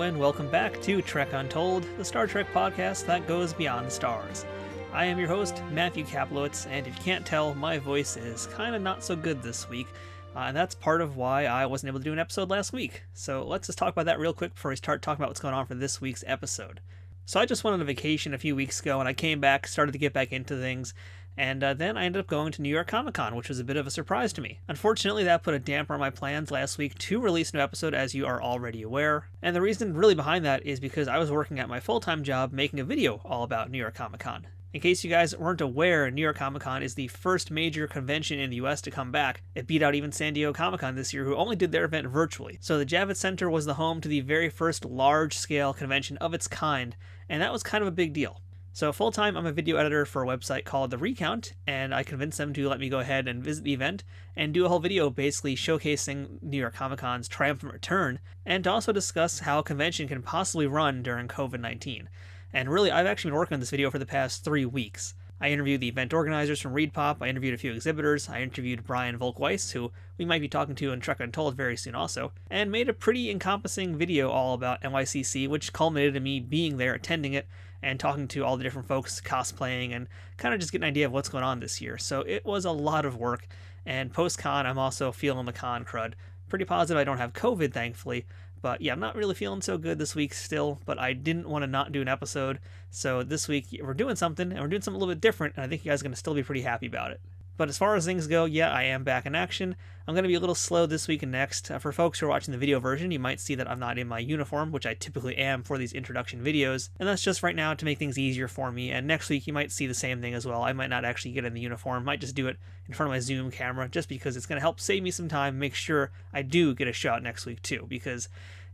and welcome back to Trek Untold, the Star Trek podcast that goes beyond the stars. I am your host, Matthew Kaplowitz, and if you can't tell, my voice is kind of not so good this week, and that's part of why I wasn't able to do an episode last week. So let's just talk about that real quick before we start talking about what's going on for this week's episode. So I just went on a vacation a few weeks ago, and I came back, started to get back into things, and then I ended up going to New York Comic Con, which was a bit of a surprise to me. Unfortunately, that put a damper on my plans last week to release a new episode, as you are already aware. And the reason really behind that is because I was working at my full-time job making a video all about New York Comic Con. In case you guys weren't aware, New York Comic Con is the first major convention in the US to come back. It beat out even San Diego Comic Con this year, who only did their event virtually. So the Javits Center was the home to the very first large-scale convention of its kind, and that was kind of a big deal. So full-time, I'm a video editor for a website called The Recount, and I convinced them to let me go ahead and visit the event and do a whole video basically showcasing New York Comic Con's triumphant return, and to also discuss how a convention can possibly run during COVID-19. And really, I've actually been working on this video for the past 3 weeks. I interviewed the event organizers from ReedPop, I interviewed a few exhibitors, I interviewed Brian Volkweiss, who we might be talking to in Trek Untold very soon also, and made a pretty encompassing video all about NYCC, which culminated in me being there, attending it, and talking to all the different folks cosplaying and kind of just getting an idea of what's going on this year. So it was a lot of work, and post-con I'm also feeling the con crud. Pretty positive I don't have COVID, thankfully, but yeah, I'm not really feeling so good this week still, but I didn't want to not do an episode, so this week we're doing something, and we're doing something a little bit different, and I think you guys are going to still be pretty happy about it. But as far as things go, yeah, I am back in action. I'm going to be a little slow this week and next. For folks who are watching the video version, you might see that I'm not in my uniform, which I typically am for these introduction videos, and that's just right now to make things easier for me, and next week you might see the same thing as well. I might not actually get in the uniform, might just do it in front of my Zoom camera, just because it's going to help save me some time, make sure I do get a shot next week too, because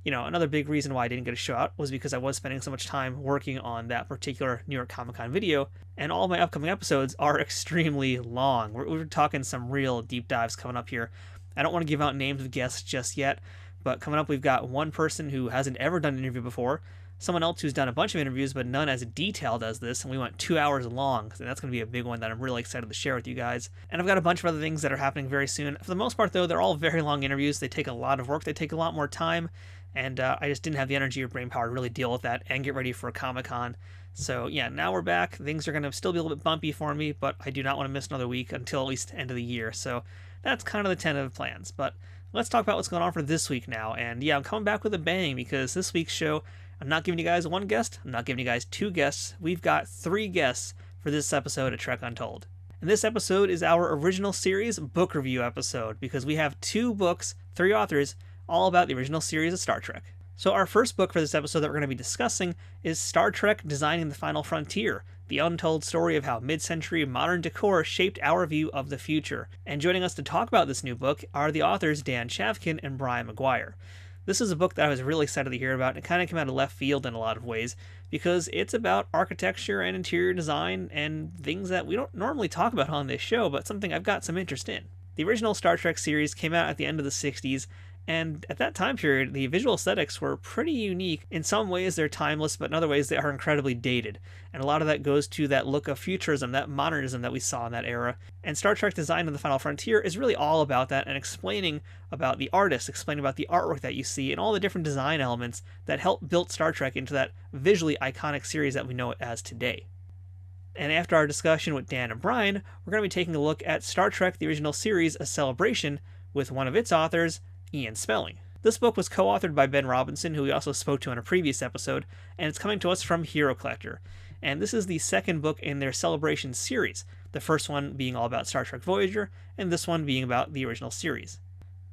you know, another big reason why I didn't get a show out was because I was spending so much time working on that particular New York Comic Con video, and all my upcoming episodes are extremely long. We're talking some real deep dives coming up here. I don't want to give out names of guests just yet, but coming up we've got one person who hasn't ever done an interview before, someone else who's done a bunch of interviews but none as detailed as this, and we went 2 hours long, so that's going to be a big one that I'm really excited to share with you guys. And I've got a bunch of other things that are happening very soon. For the most part though, they're all very long interviews. They take a lot of work, they take a lot more time, and I just didn't have the energy or brain power to really deal with that and get ready for Comic-Con. So yeah, now we're back. Things are going to still be a little bit bumpy for me, but I do not want to miss another week until at least the end of the year. So that's kind of the tentative plans. But let's talk about what's going on for this week now. And yeah, I'm coming back with a bang because this week's show, I'm not giving you guys one guest, I'm not giving you guys 2 guests. We've got 3 guests for this episode of Trek Untold. And this episode is our original series book review episode because we have 2 books, 3 authors, all about the original series of Star Trek. So our first book for this episode that we're going to be discussing is Star Trek Designing the Final Frontier, the untold story of how mid-century modern decor shaped our view of the future. And joining us to talk about this new book are the authors Dan Chavkin and Brian McGuire. This is a book that I was really excited to hear about, and it kind of came out of left field in a lot of ways, because it's about architecture and interior design and things that we don't normally talk about on this show, but something I've got some interest in. The original Star Trek series came out at the end of the 60s, and at that time period, the visual aesthetics were pretty unique. In some ways, they're timeless, but in other ways, they are incredibly dated. And a lot of that goes to that look of futurism, that modernism that we saw in that era. And Star Trek Design of the Final Frontier is really all about that and explaining about the artists, explaining about the artwork that you see, and all the different design elements that help build Star Trek into that visually iconic series that we know it as today. And after our discussion with Dan and Brian, we're going to be taking a look at Star Trek the Original Series, A Celebration, with one of its authors, Ian Spelling. This book was co-authored by Ben Robinson, who we also spoke to in a previous episode, and it's coming to us from Hero Collector. And this is the second book in their Celebration series, the first one being all about Star Trek Voyager, and this one being about the original series.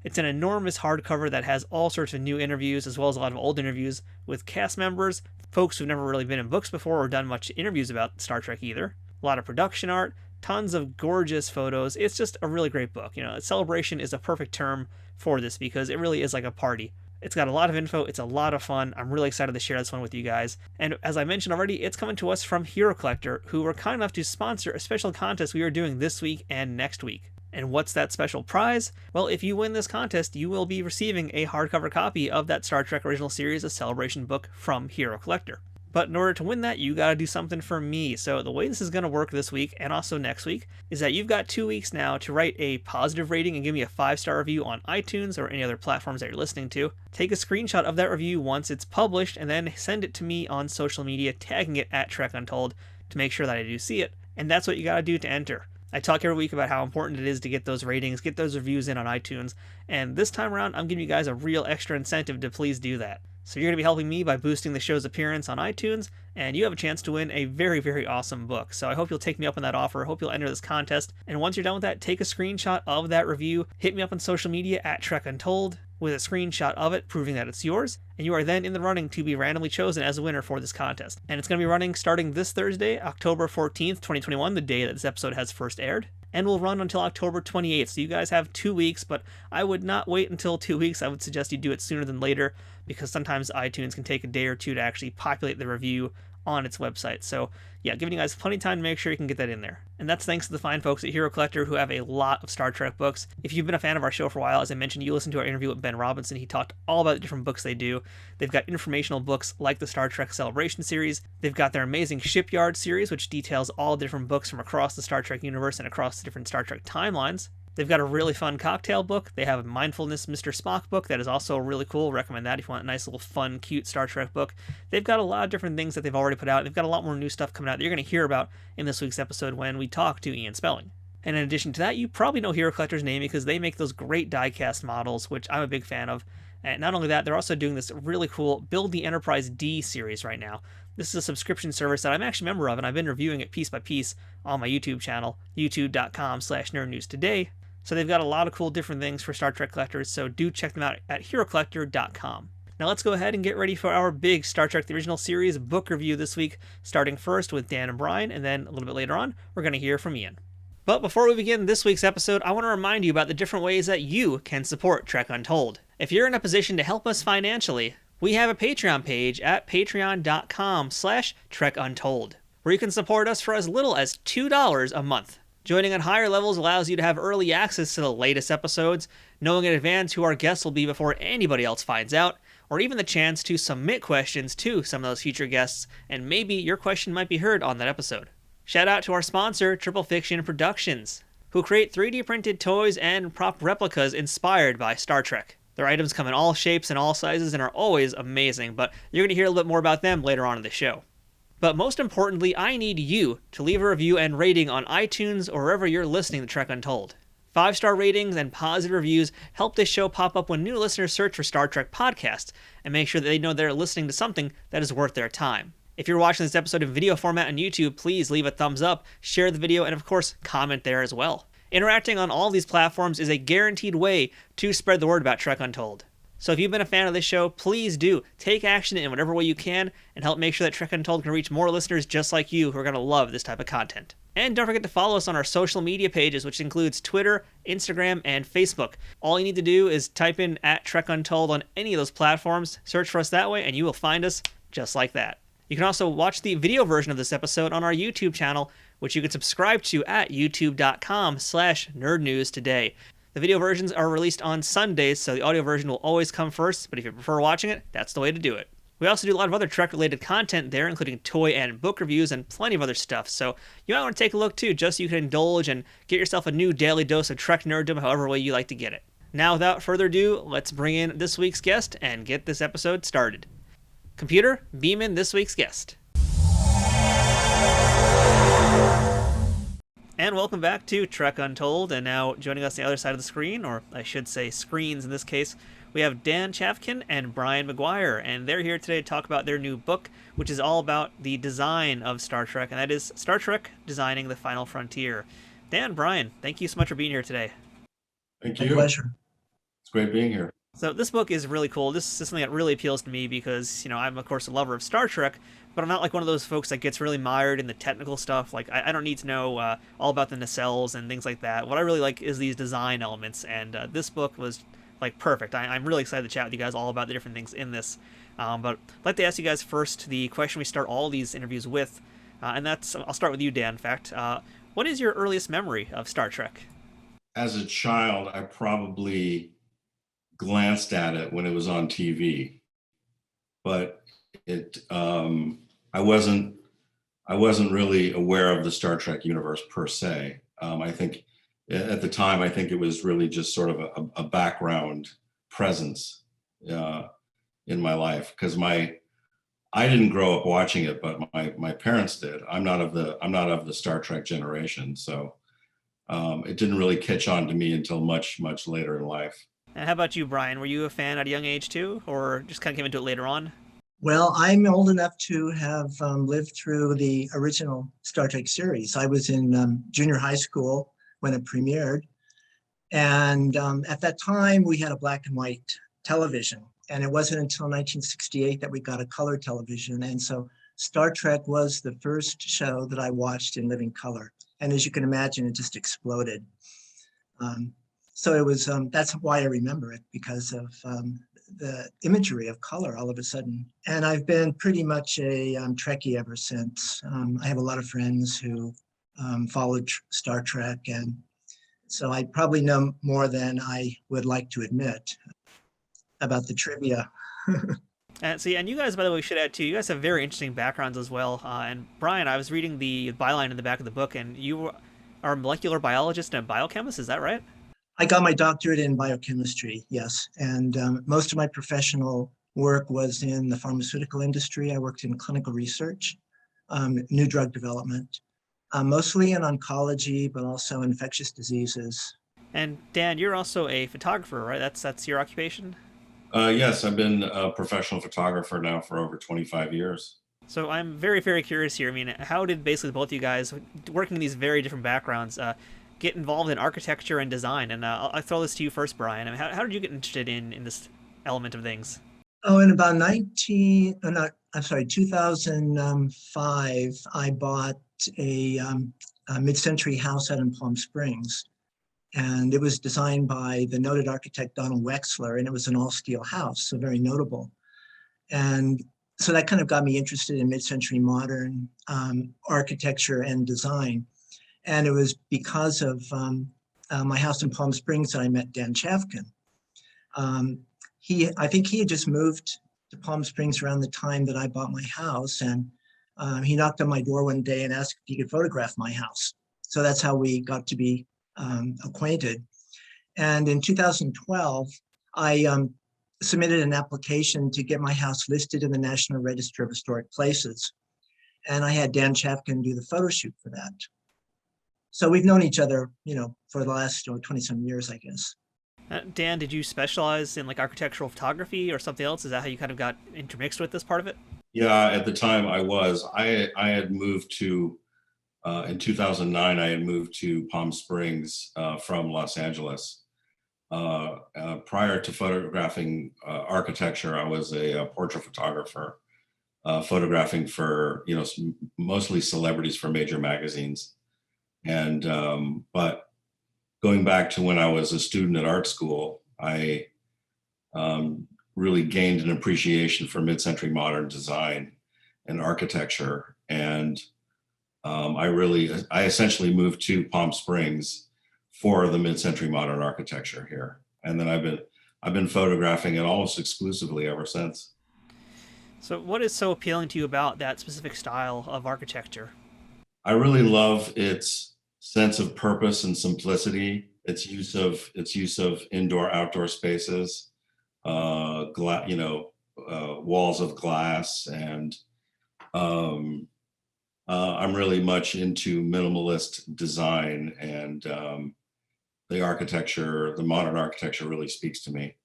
It's an enormous hardcover that has all sorts of new interviews, as well as a lot of old interviews with cast members, folks who've never really been in books before or done much interviews about Star Trek either, a lot of production art, tons of gorgeous photos. It's just a really great book. You know, Celebration is a perfect term for this because it really is like a party. It's got a lot of info, it's a lot of fun. I'm really excited to share this one with you guys. And as I mentioned already, it's coming to us from Hero Collector, who were kind enough to sponsor a special contest we are doing this week and next week. And what's that special prize? Well, if you win this contest, you will be receiving a hardcover copy of that Star Trek Original Series, A Celebration book from Hero Collector. But in order to win that, you gotta do something for me. So the way this is gonna work this week and also next week is that you've got 2 weeks now to write a positive rating and give me a 5-star review on iTunes or any other platforms that you're listening to. Take a screenshot of that review once it's published and then send it to me on social media, tagging it at Trek Untold to make sure that I do see it. And that's what you gotta do to enter. I talk every week about how important it is to get those ratings, get those reviews in on iTunes, and this time around I'm giving you guys a real extra incentive to please do that. So you're going to be helping me by boosting the show's appearance on iTunes, and you have a chance to win a very, very awesome book. So I hope you'll take me up on that offer. I hope you'll enter this contest. And once you're done with that, take a screenshot of that review, hit me up on social media at Trek Untold with a screenshot of it proving that it's yours, and you are then in the running to be randomly chosen as a winner for this contest. And it's going to be running starting this Thursday, October 14th, 2021, the day that this episode has first aired, and will run until October 28th. So you guys have 2 weeks, but I would not wait until 2 weeks. I would suggest you do it sooner than later, because sometimes iTunes can take a day or two to actually populate the review on its website. So yeah, giving you guys plenty of time to make sure you can get that in there. And that's thanks to the fine folks at Hero Collector who have a lot of Star Trek books. If you've been a fan of our show for a while, as I mentioned, you listened to our interview with Ben Robinson. He talked all about the different books they do. They've got informational books like the Star Trek Celebration series. They've got their amazing Shipyard series, which details all the different books from across the Star Trek universe and across the different Star Trek timelines. They've got a really fun cocktail book. They have a Mindfulness Mr. Spock book that is also really cool. Recommend that if you want a nice little fun, cute Star Trek book. They've got a lot of different things that they've already put out. They've got a lot more new stuff coming out that you're going to hear about in this week's episode when we talk to Ian Spelling. And in addition to that, you probably know Hero Collector's name because they make those great die-cast models, which I'm a big fan of. And not only that, they're also doing this really cool Build the Enterprise D series right now. This is a subscription service that I'm actually a member of, and I've been reviewing it piece by piece on my YouTube channel, youtube.com/nerdnewstoday. So they've got a lot of cool different things for Star Trek collectors, so do check them out at herocollector.com. Now let's go ahead and get ready for our big Star Trek The Original Series book review this week, starting first with Dan and Brian, and then a little bit later on, we're going to hear from Ian. But before we begin this week's episode, I want to remind you about the different ways that you can support Trek Untold. If you're in a position to help us financially, we have a Patreon page at patreon.com/trekuntold, where you can support us for as little as $2 a month. Joining on higher levels allows you to have early access to the latest episodes, knowing in advance who our guests will be before anybody else finds out, or even the chance to submit questions to some of those future guests, and maybe your question might be heard on that episode. Shout out to our sponsor, Triple Fiction Productions, who create 3D printed toys and prop replicas inspired by Star Trek. Their items come in all shapes and all sizes and are always amazing, but you're going to hear a little bit more about them later on in the show. But most importantly, I need you to leave a review and rating on iTunes or wherever you're listening to Trek Untold. 5-star ratings and positive reviews help this show pop up when new listeners search for Star Trek podcasts and make sure that they know they're listening to something that is worth their time. If you're watching this episode in video format on YouTube, please leave a thumbs up, share the video, and of course, comment there as well. Interacting on all these platforms is a guaranteed way to spread the word about Trek Untold. So if you've been a fan of this show, please do take action in whatever way you can and help make sure that Trek Untold can reach more listeners just like you who are going to love this type of content. And don't forget to follow us on our social media pages, which includes Twitter, Instagram, and Facebook. All you need to do is type in at Trek Untold on any of those platforms, search for us that way, and you will find us just like that. You can also watch the video version of this episode on our YouTube channel, which you can subscribe to at youtube.com/nerdnewstoday. The video versions are released on Sundays, so the audio version will always come first, but if you prefer watching it, that's the way to do it. We also do a lot of other Trek-related content there, including toy and book reviews and plenty of other stuff, so you might want to take a look too, just so you can indulge and get yourself a new daily dose of Trek nerddom however way you like to get it. Now, without further ado, let's bring in this week's guest and get this episode started. Computer, beam in this week's guest. And welcome back to Trek Untold, and now joining us on the other side of the screen, or I should say screens in this case, we have Dan Chavkin and Brian McGuire, and they're here today to talk about their new book, which is all about the design of Star Trek, and that is Star Trek Designing the Final Frontier. Dan, Brian, thank you so much for being here today. Thank you. My pleasure. It's great being here. So this book is really cool. This is something that really appeals to me because, I'm, of course, a lover of Star Trek, but I'm not like one of those folks that gets really mired in the technical stuff. Like, I don't need to know all about the nacelles and things like that. What I really like is these design elements, and this book was, like, perfect. I'm really excited to chat with you guys all about the different things in this. But I'd like to ask you guys first the question we start all these interviews with, and that's, I'll start with you, Dan, in fact. What is your earliest memory of Star Trek? As a child, I probably glanced at it when it was on TV, but it I wasn't really aware of the Star Trek universe per se. I think at the time, I think it was really just sort of a background presence in my life, because I didn't grow up watching it, but my parents did. I'm not of the Star Trek generation, so it didn't really catch on to me until much later in life. And how about you, Brian? Were you a fan at a young age too, or just kind of came into it later on? Well, I'm old enough to have lived through the original Star Trek series. I was in junior high school when it premiered. And at that time, we had a black and white television. And it wasn't until 1968 that we got a color television. And so Star Trek was the first show that I watched in living color. And as you can imagine, it just exploded. So it was, that's why I remember it, because of the imagery of color all of a sudden. And I've been pretty much a Trekkie ever since. I have a lot of friends who followed Star Trek, and so I probably know more than I would like to admit about the trivia. And you guys, by the way, should add too. You guys have very interesting backgrounds as well. And Brian, I was reading the byline in the back of the book, and you are a molecular biologist and a biochemist. Is that right? I got my doctorate in biochemistry, yes. And most of my professional work was in the pharmaceutical industry. I worked in clinical research, new drug development, mostly in oncology, but also infectious diseases. And Dan, you're also a photographer, right? That's your occupation? Yes, I've been a professional photographer now for over 25 years. So I'm very, very curious here. I mean, how did basically both of you guys, working in these very different backgrounds, get involved in architecture and design? And I'll throw this to you first, Brian. I mean, how did you get interested in this element of things? Oh, in about 2005, I bought a mid-century house out in Palm Springs. And it was designed by the noted architect Donald Wexler, and it was an all-steel house, so very notable. And so that kind of got me interested in mid-century modern architecture and design. And it was because of my house in Palm Springs that I met Dan Chavkin. I think he had just moved to Palm Springs around the time that I bought my house, and he knocked on my door one day and asked if he could photograph my house. So that's how we got to be acquainted. And in 2012, I submitted an application to get my house listed in the National Register of Historic Places. And I had Dan Chavkin do the photo shoot for that. So we've known each other, for the last 20-some years, I guess. Dan, did you specialize in like architectural photography or something else? Is that how you kind of got intermixed with this part of it? Yeah, at the time I had moved to, in 2009, I had moved to Palm Springs from Los Angeles. Prior to photographing architecture, I was a portrait photographer, photographing for, mostly celebrities for major magazines. And, but going back to when I was a student at art school, I really gained an appreciation for mid-century modern design and architecture. And I essentially moved to Palm Springs for the mid-century modern architecture here. And then I've been photographing it almost exclusively ever since. So what is so appealing to you about that specific style of architecture? I really love its sense of purpose and simplicity. Its use of indoor outdoor spaces, walls of glass, and I'm really much into minimalist design, and the modern architecture really speaks to me.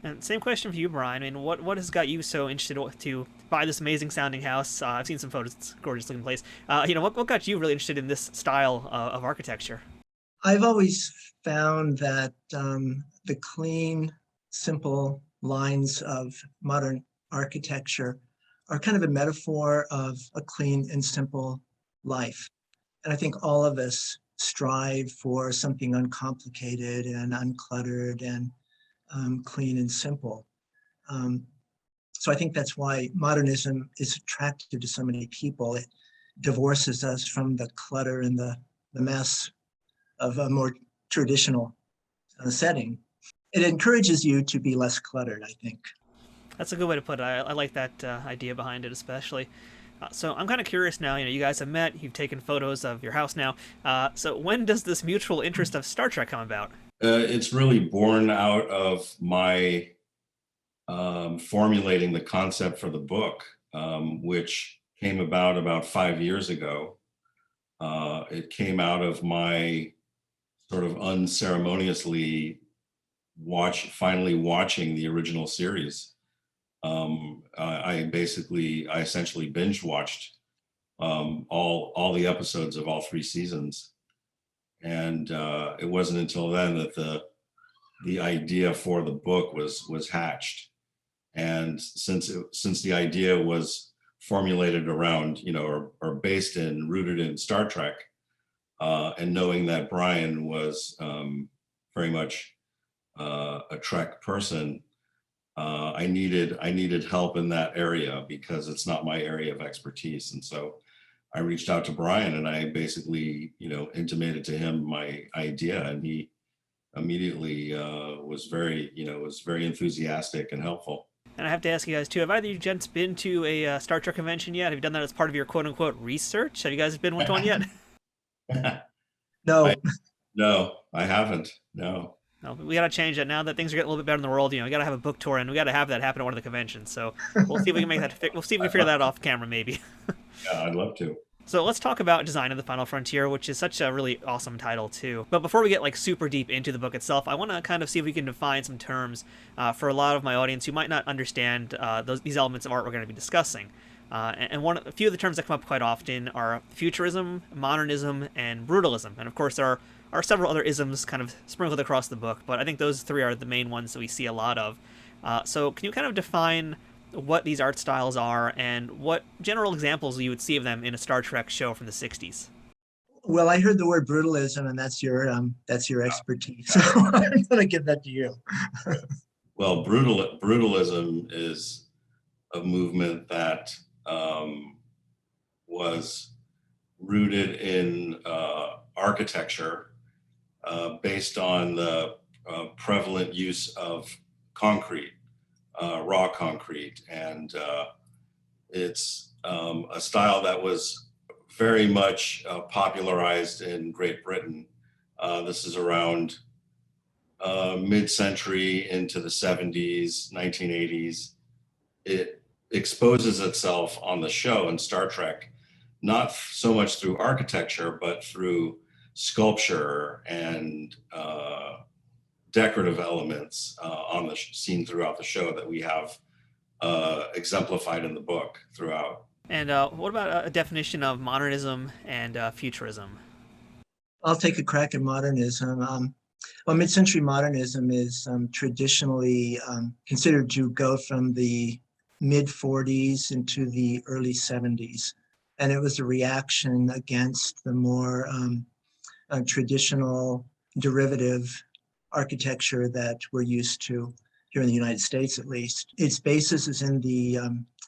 And same question for you, Brian. I mean, what has got you so interested to buy this amazing sounding house? I've seen some photos; it's a gorgeous looking place. What got you really interested in this style of architecture? I've always found that the clean, simple lines of modern architecture are kind of a metaphor of a clean and simple life. And I think all of us strive for something uncomplicated and uncluttered and clean and simple. So I think that's why modernism is attractive to so many people. It divorces us from the clutter and the mess of a more traditional setting. It encourages you to be less cluttered, I think. That's a good way to put it. I like that idea behind it, especially. So I'm kind of curious now. You guys have met. You've taken photos of your house now. So when does this mutual interest of Star Trek come about? It's really born out of my formulating the concept for the book, which came about 5 years ago. It came out of my sort of unceremoniously finally watching the original series. I essentially binge watched all the episodes of all 3 seasons, and it wasn't until then that the idea for the book was hatched. And since the idea was formulated around, or based in, rooted in Star Trek, and knowing that Brian was very much a Trek person, I needed help in that area because it's not my area of expertise. And so I reached out to Brian, and I basically, intimated to him my idea, and he immediately was very enthusiastic and helpful. And I have to ask you guys too, have either of you gents been to a Star Trek convention yet? Have you done that as part of your quote unquote research? Have you guys been to one yet? No. No, I haven't. No. No, we got to change that now that things are getting a little bit better in the world. We got to have a book tour, and we got to have that happen at one of the conventions. So we'll see if we can make that. We'll see if we can figure that off camera, maybe. Yeah, I'd love to. So let's talk about Design of the Final Frontier, which is such a really awesome title too. But before we get super deep into the book itself, I want to kind of see if we can define some terms for a lot of my audience who might not understand these elements of art we're going to be discussing. And a few of the terms that come up quite often are futurism, modernism, and brutalism. And of course, there are several other isms kind of sprinkled across the book, but I think those 3 are the main ones that we see a lot of. So can you kind of define what these art styles are and what general examples you would see of them in a Star Trek show from the 60s? Well, I heard the word brutalism, and that's your expertise. So I'm going to give that to you. Well, brutalism is a movement that was rooted in architecture based on the prevalent use of concrete, raw concrete. And it's a style that was very much popularized in Great Britain. This is around mid-century into the 70s, 1980s. It exposes itself on the show in Star Trek, not so much through architecture, but through sculpture and decorative elements on the scene throughout the show that we have exemplified in the book throughout. And what about a definition of modernism and futurism? I'll take a crack at modernism. Well, mid-century modernism is traditionally considered to go from the mid-40s into the early 70s. And it was a reaction against the more traditional derivative architecture that we're used to here in the United States, at least. Its basis is in the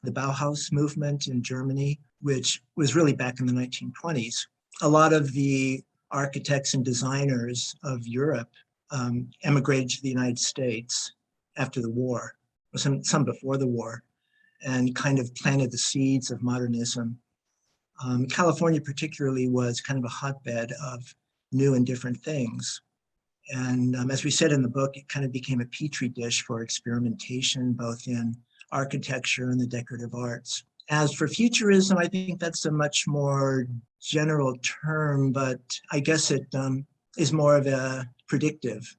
Bauhaus movement in Germany, which was really back in the 1920s. A lot of the architects and designers of Europe emigrated to the United States after the war, or some before the war, and kind of planted the seeds of modernism. California particularly was kind of a hotbed of new and different things. And as we said in the book, it kind of became a petri dish for experimentation, both in architecture and the decorative arts. As for futurism, I think that's a much more general term, but I guess it is more of a predictive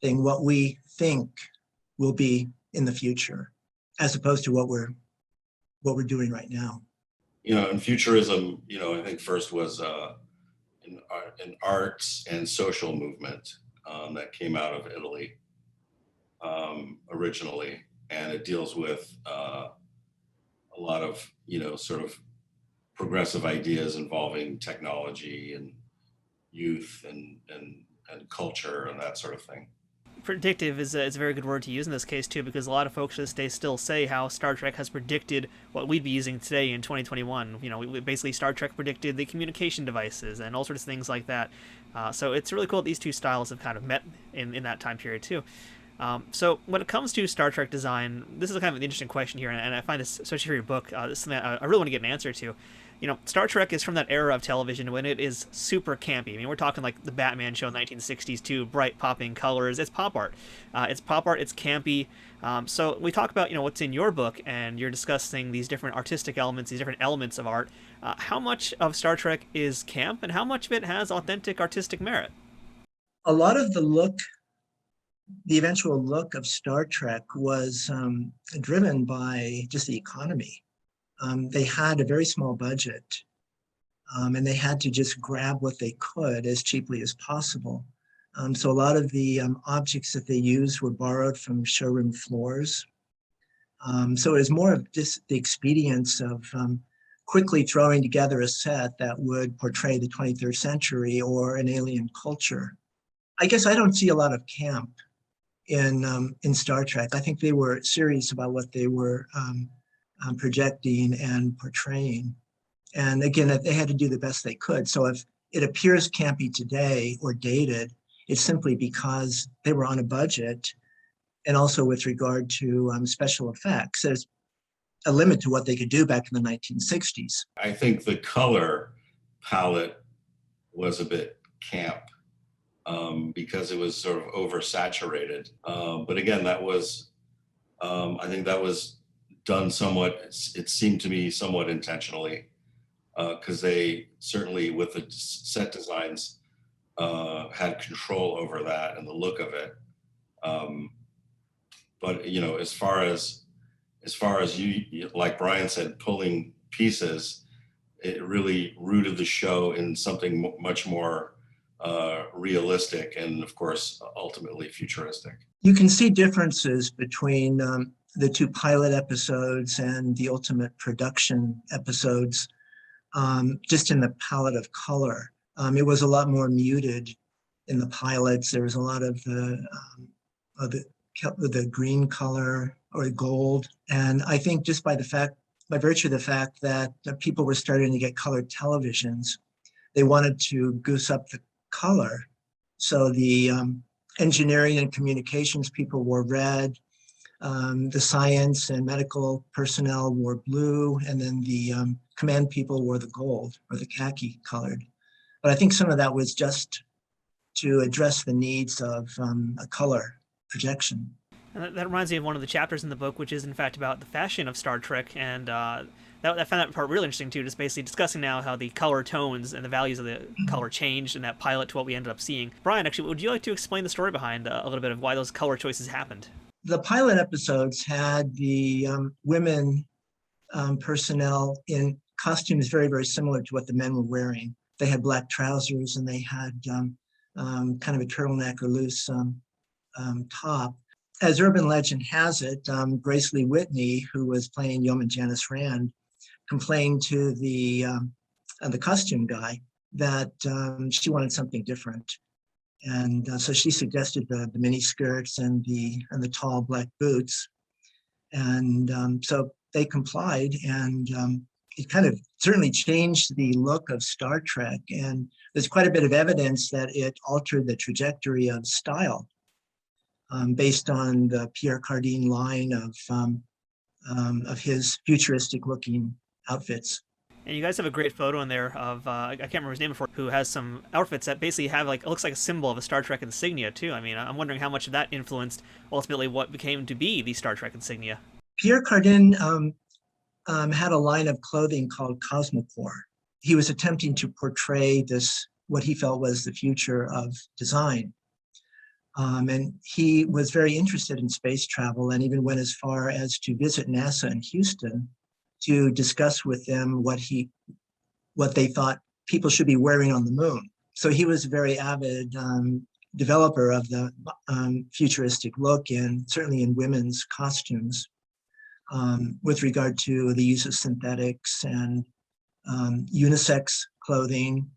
thing, what we think will be in the future, as opposed to what we're doing right now. In futurism, I think first was an arts and social movement that came out of Italy originally, and it deals with a lot of sort of progressive ideas involving technology and youth and culture and that sort of thing. Predictive is a very good word to use in this case too, because a lot of folks to this day still say how Star Trek has predicted what we'd be using today in 2021. Basically Star Trek predicted the communication devices and all sorts of things like that. So it's really cool that these two styles have kind of met in that time period too. So when it comes to Star Trek design, this is kind of an interesting question here, and I find this, especially for your book, this is something I really want to get an answer to. You know, Star Trek is from that era of television when it is super campy. I mean, we're talking like the Batman show in the 1960s too, bright popping colors. It's pop art. It's pop art. It's campy. So we talk about, you know, what's in your book, and you're discussing these different artistic elements, these different elements of art. How much of Star Trek is camp, and how much of it has authentic artistic merit? A lot of the eventual look of Star Trek was driven by just the economy. They had a very small budget, and they had to just grab what they could as cheaply as possible. So a lot of the objects that they used were borrowed from showroom floors. So it was more of just the expedience of quickly throwing together a set that would portray the 23rd century or an alien culture. I guess I don't see a lot of camp in Star Trek. I think they were serious about what they were projecting and portraying. And again, they had to do the best they could. So if it appears campy today or dated, it's simply because they were on a budget, and also with regard to special effects. There's a limit to what they could do back in the 1960s. I think the color palette was a bit camp because it was sort of oversaturated. But again, that was, I think that was done somewhat, it seemed to me somewhat intentionally, because they certainly with the set designs had control over that and the look of it. But you know, as far as you, like Brian said, pulling pieces, it really rooted the show in something much more realistic and, of course, ultimately futuristic. You can see differences between the two pilot episodes and the ultimate production episodes, just in the palette of color. It was a lot more muted in the pilots. There was a lot of the green color or gold. And I think just by virtue of the fact that people were starting to get colored televisions, they wanted to goose up the color. So the engineering and communications people wore red, the science and medical personnel wore blue, and then the command people wore the gold or the khaki colored. But I think some of that was just to address the needs of a color projection. And that reminds me of one of the chapters in the book, which is in fact about the fashion of Star Trek, and I found that part really interesting too, just basically discussing now how the color tones and the values of the color changed in that pilot to what we ended up seeing. Brian, actually, would you like to explain the story behind a little bit of why those color choices happened? The pilot episodes had the women personnel in costumes very, very similar to what the men were wearing. They had black trousers and they had kind of a turtleneck or loose top. As urban legend has it, Grace Lee Whitney, who was playing Yeoman Janice Rand, complained to the costume guy that she wanted something different. And so she suggested the mini skirts and the tall black boots. And so they complied, and it kind of certainly changed the look of Star Trek. And there's quite a bit of evidence that it altered the trajectory of style based on the Pierre Cardin line of his futuristic looking outfits. And you guys have a great photo in there of, I can't remember his name before, who has some outfits that basically have like, it looks like a symbol of a Star Trek insignia too. I mean, I'm wondering how much of that influenced ultimately what became to be the Star Trek insignia. Pierre Cardin had a line of clothing called Cosmocore. He was attempting to portray this, what he felt was the future of design. And he was very interested in space travel and even went as far as to visit NASA in Houston to discuss with them what they thought people should be wearing on the moon. So he was a very avid developer of the futuristic look, and certainly in women's costumes, with regard to the use of synthetics and unisex clothing,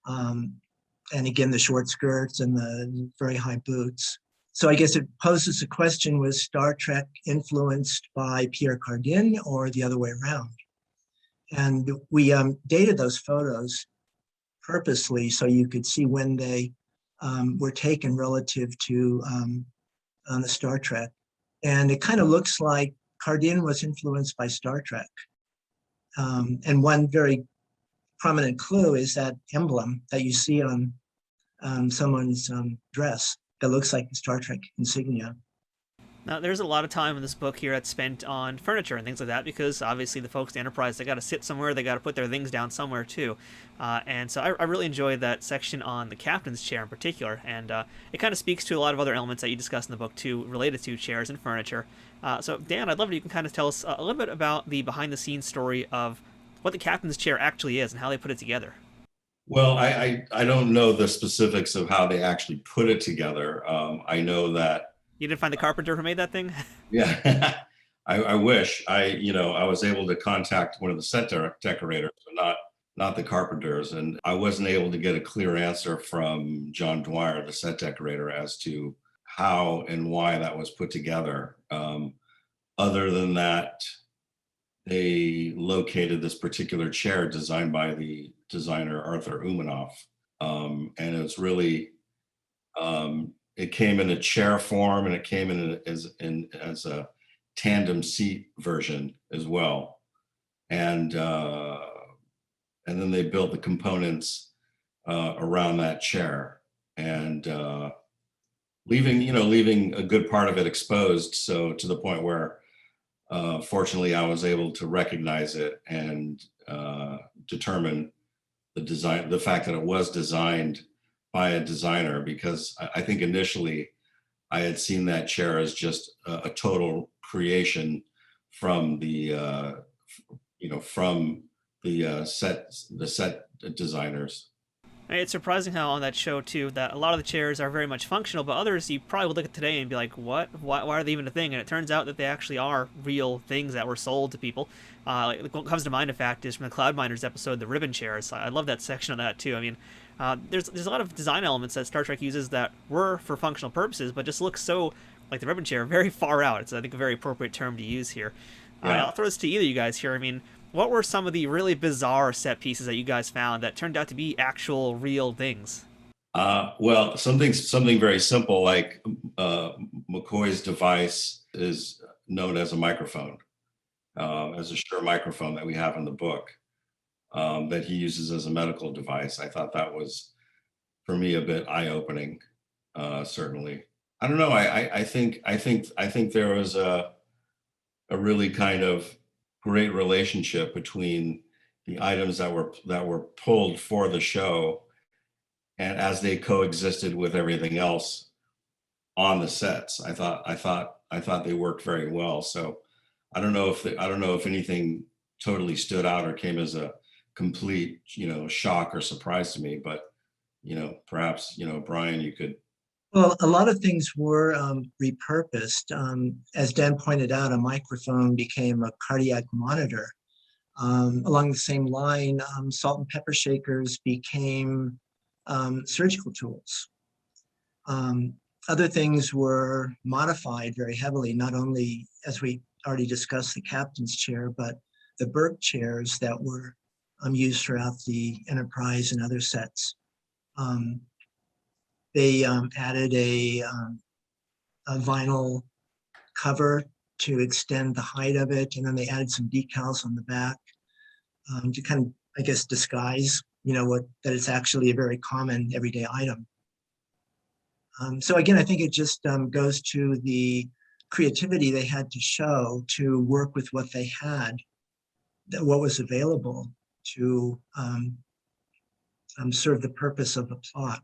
and again, the short skirts and the very high boots. So I guess it poses the question, was Star Trek influenced by Pierre Cardin or the other way around? And we dated those photos purposely so you could see when they were taken relative to on the Star Trek. And it kind of looks like Cardin was influenced by Star Trek. And one very prominent clue is that emblem that you see on someone's dress that looks like the Star Trek insignia. Now, there's a lot of time in this book here that's spent on furniture and things like that, because obviously the folks at Enterprise, they got to sit somewhere, they got to put their things down somewhere too. And so I really enjoyed that section on the captain's chair in particular, and it kind of speaks to a lot of other elements that you discuss in the book too, related to chairs and furniture. So Dan, I'd love if you can kind of tell us a little bit about the behind-the-scenes story of what the captain's chair actually is and how they put it together. Well, I don't know the specifics of how they actually put it together. I know that. You didn't find the carpenter who made that thing? Yeah, I wish. I was able to contact one of the set decorators, but not the carpenters, and I wasn't able to get a clear answer from John Dwyer, the set decorator, as to how and why that was put together. Other than that, they located this particular chair designed by the designer Arthur Umanoff, and it was really. It came in a chair form, and it came in as a tandem seat version as well, and then they built the components around that chair, and leaving a good part of it exposed. So to the point where, fortunately, I was able to recognize it and determine the fact that it was designed by a designer, because I think initially I had seen that chair as just a total creation from the set designers. It's surprising how on that show too that a lot of the chairs are very much functional, but others you probably would look at today and be like, what? Why are they even a thing? And it turns out that they actually are real things that were sold to people. What comes to mind, in fact, is from the Cloud Miners episode, the ribbon chairs. I love that section of that too. I mean, there's a lot of design elements that Star Trek uses that were for functional purposes, but just look so like the ribbon chair, very far out. It's, I think, a very appropriate term to use here. Yeah. I'll throw this to either of you guys here. I mean, what were some of the really bizarre set pieces that you guys found that turned out to be actual real things? Well, something very simple, like McCoy's device is known as a microphone, as a Shure microphone that we have in the book, that he uses as a medical device. I thought that was, for me, a bit eye-opening. Certainly, I don't know. I think there was a really kind of great relationship between the items that were pulled for the show, and as they coexisted with everything else on the sets. I thought they worked very well. So I don't know if anything totally stood out or came as a complete shock or surprise to me, but perhaps Brian, you could. Well, a lot of things were repurposed. As Dan pointed out, a microphone became a cardiac monitor. Along the same line, salt and pepper shakers became surgical tools. Other things were modified very heavily, not only, as we already discussed, the captain's chair, but the Burke chairs that were used throughout the Enterprise and other sets. They added a vinyl cover to extend the height of it, and then they added some decals on the back to kind of, I guess, disguise, that it's actually a very common everyday item. So again, I think it just goes to the creativity they had to show to work with what they had, what was available to serve the purpose of the plot.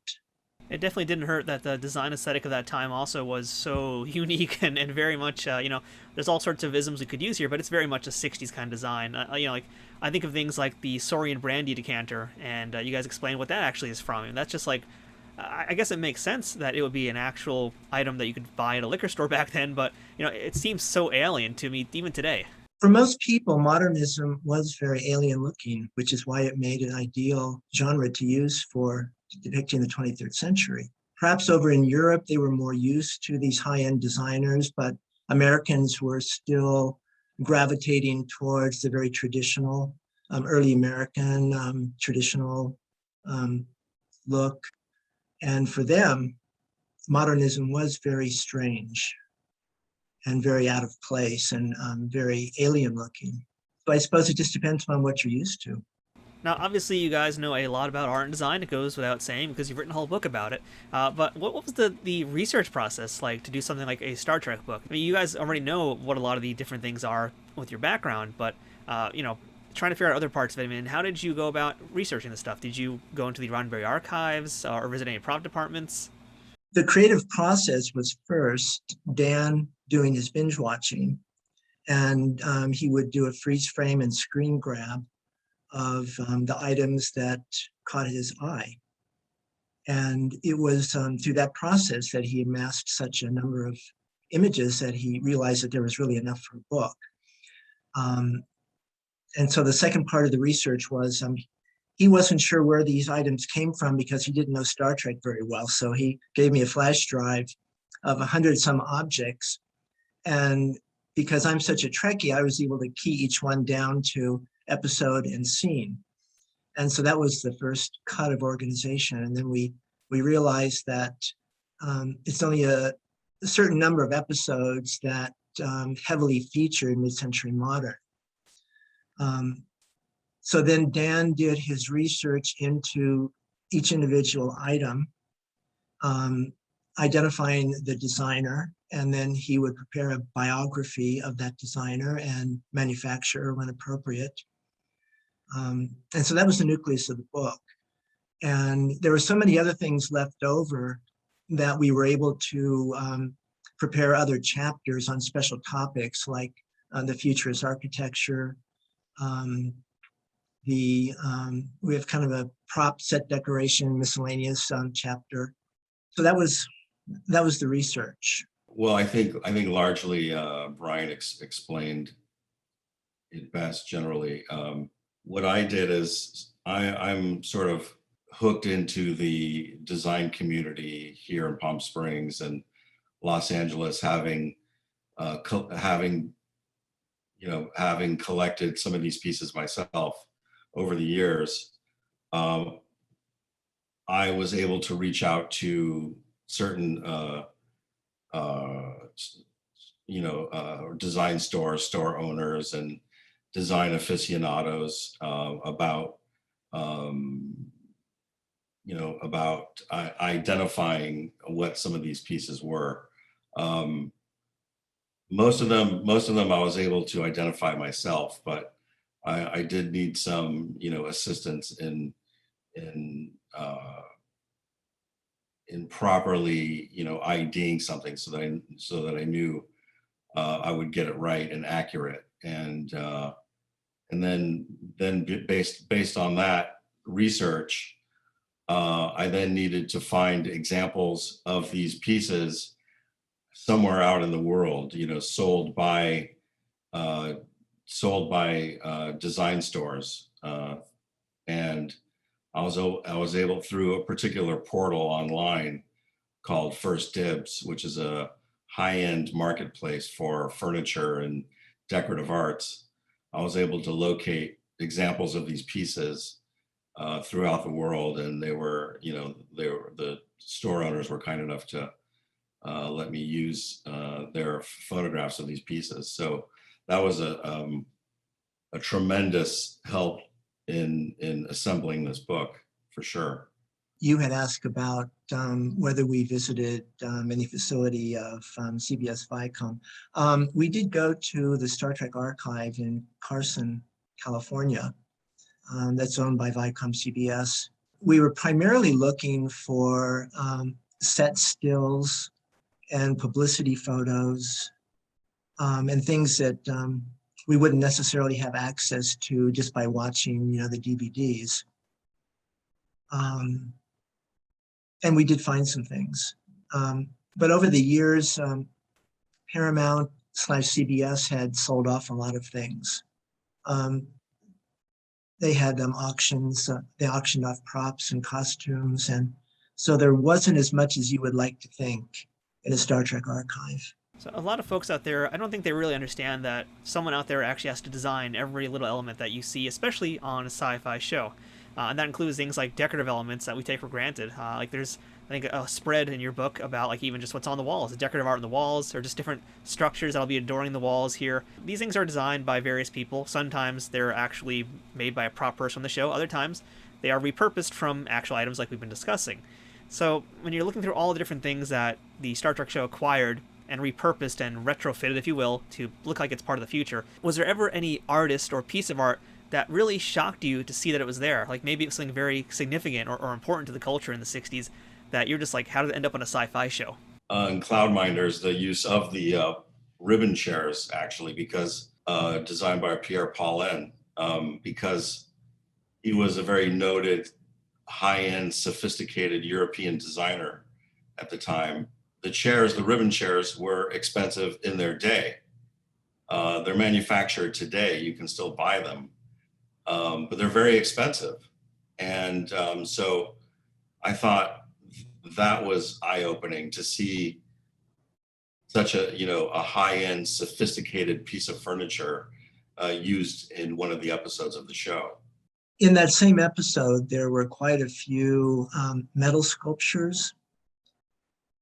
It definitely didn't hurt that the design aesthetic of that time also was so unique and very much, there's all sorts of isms we could use here, but it's very much a 60s kind of design. Like I think of things like the Saurian brandy decanter, and you guys explained what that actually is from. And that's just like, I guess it makes sense that it would be an actual item that you could buy at a liquor store back then, but it seems so alien to me even today. For most people, modernism was very alien looking, which is why it made an ideal genre to use for depicting the 23rd century. Perhaps over in Europe, they were more used to these high-end designers, but Americans were still gravitating towards the very traditional, early American traditional look. And for them, modernism was very strange and very out of place and very alien looking. So I suppose it just depends on what you're used to. Now, obviously, you guys know a lot about art and design. It goes without saying because you've written a whole book about it. But what was the research process like to do something like a Star Trek book? I mean, you guys already know what a lot of the different things are with your background, but trying to figure out other parts of it. I mean, how did you go about researching this stuff? Did you go into the Roddenberry archives or visit any prop departments? The creative process was first Dan doing his binge watching, and he would do a freeze frame and screen grab of the items that caught his eye. And it was through that process that he amassed such a number of images that he realized that there was really enough for a book. And so the second part of the research was he wasn't sure where these items came from because he didn't know Star Trek very well. So he gave me a flash drive of 100 some objects. And because I'm such a Trekkie, I was able to key each one down to episode and scene. And so that was the first cut of organization. And then we realized that it's only a certain number of episodes that heavily featured mid-century modern. So then Dan did his research into each individual item, identifying the designer, and then he would prepare a biography of that designer and manufacturer when appropriate. And so that was the nucleus of the book. And there were so many other things left over that we were able to prepare other chapters on special topics like the futurist architecture. We have kind of a prop set decoration miscellaneous chapter. So that was the research. Well, I think largely Brian explained it best generally. What I did is I'm sort of hooked into the design community here in Palm Springs and Los Angeles, having collected some of these pieces myself over the years. I was able to reach out to certain design store owners and design aficionados about identifying what some of these pieces were. Most of them I was able to identify myself, but I did need some assistance in properly IDing something so that I knew I would get it right and accurate. And then based on that research, I then needed to find examples of these pieces somewhere out in the world, sold by design stores, and I was able, through a particular portal online called First Dibs, which is a high-end marketplace for furniture and decorative arts. I was able to locate examples of these pieces throughout the world, and the store owners were kind enough to let me use their photographs of these pieces. So that was a tremendous help in assembling this book, for sure. You had asked about whether we visited any facility of CBS Viacom. We did go to the Star Trek archive in Carson, California. That's owned by Viacom CBS. We were primarily looking for set stills and publicity photos and things that we wouldn't necessarily have access to just by watching, the DVDs. And we did find some things. But over the years, Paramount/CBS had sold off a lot of things. They had auctions, they auctioned off props and costumes. And so there wasn't as much as you would like to think in a Star Trek archive. So a lot of folks out there, I don't think they really understand that someone out there actually has to design every little element that you see, especially on a sci-fi show. And that includes things like decorative elements that we take for granted. Like there's I think, a spread in your book about like even just what's on the walls, the decorative art on the walls, or just different structures that'll be adoring the walls here. These things are designed by various people. Sometimes they're actually made by a prop person on the show. Other times they are repurposed from actual items like we've been discussing. So when you're looking through all the different things that the Star Trek show acquired and repurposed and retrofitted, if you will, to look like it's part of the future, was there ever any artist or piece of art that really shocked you to see that it was there? Like maybe it was something very significant or important to the culture in the 60s that you're just like, how did it end up on a sci-fi show? In Cloudminders, the use of the ribbon chairs, actually, because designed by Pierre Paulin, because he was a very noted, high-end, sophisticated European designer at the time. The chairs, the ribbon chairs, were expensive in their day. They're manufactured today. You can still buy them, but they're very expensive. And so I thought that was eye-opening to see such a high-end, sophisticated piece of furniture used in one of the episodes of the show. In that same episode, there were quite a few metal sculptures.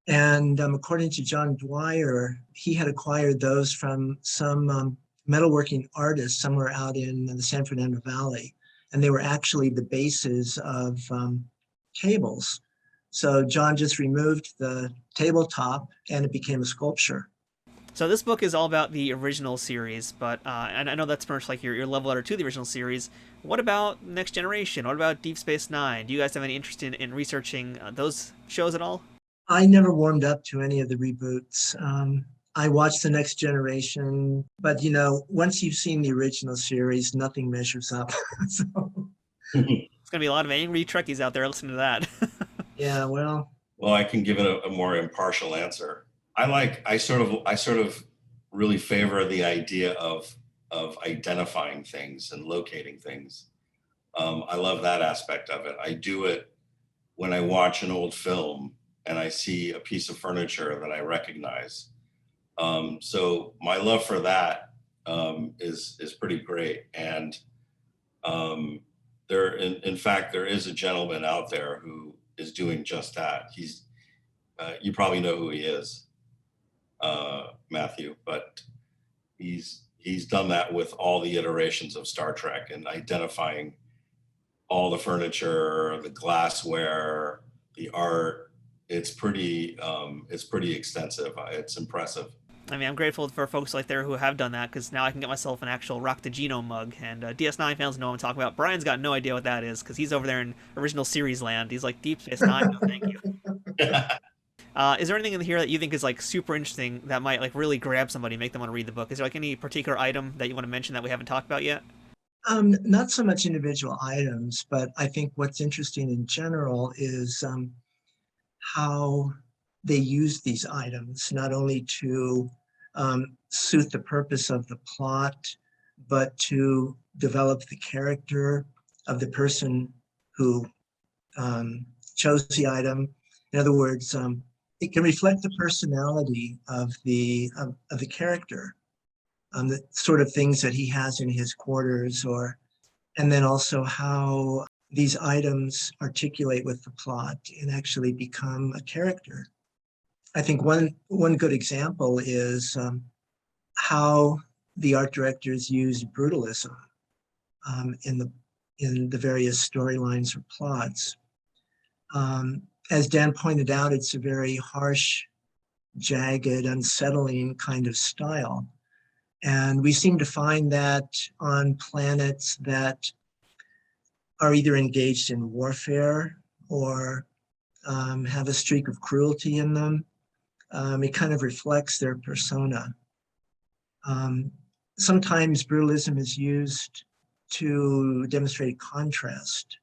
And according to John Dwyer, he had acquired those from some metalworking artists somewhere out in the San Fernando Valley. And they were actually the bases of tables. So John just removed the tabletop and it became a sculpture. So this book is all about the original series, but and I know that's pretty much like your love letter to the original series. What about Next Generation? What about Deep Space Nine? Do you guys have any interest in researching those shows at all? I never warmed up to any of the reboots. I watched The Next Generation, but once you've seen the original series, nothing measures up. So, it's going to be a lot of angry Trekkies out there listening to that. Yeah, well, I can give it a more impartial answer. I sort of really favor the idea of identifying things and locating things. I love that aspect of it. I do it when I watch an old film and I see a piece of furniture that I recognize. So my love for that is pretty great. And in fact, there is a gentleman out there who is doing just that. He's you probably know who he is, Matthew, but he's done that with all the iterations of Star Trek and identifying all the furniture, the glassware, the art. It's pretty extensive. It's impressive. I mean, I'm grateful for folks like there who have done that, because now I can get myself an actual Rock the Genome mug, and DS9 fans know what I'm talking about. Brian's got no idea what that is, because he's over there in original series land. He's like, Deep Space Nine, no thank you. Is there anything in here that you think is like super interesting that might like really grab somebody, make them want to read the book? Is there like any particular item that you want to mention that we haven't talked about yet? Not so much individual items, but I think what's interesting in general is how they use these items, not only to suit the purpose of the plot, but to develop the character of the person who chose the item. In other words, it can reflect the personality of the character, the sort of things that he has in his quarters, and then also how these items articulate with the plot and actually become a character. I think one good example is how the art directors use brutalism in the various storylines or plots. As Dan pointed out, it's a very harsh, jagged, unsettling kind of style. And we seem to find that on planets that are either engaged in warfare or have a streak of cruelty in them. It kind of reflects their persona. Sometimes brutalism is used to demonstrate contrast.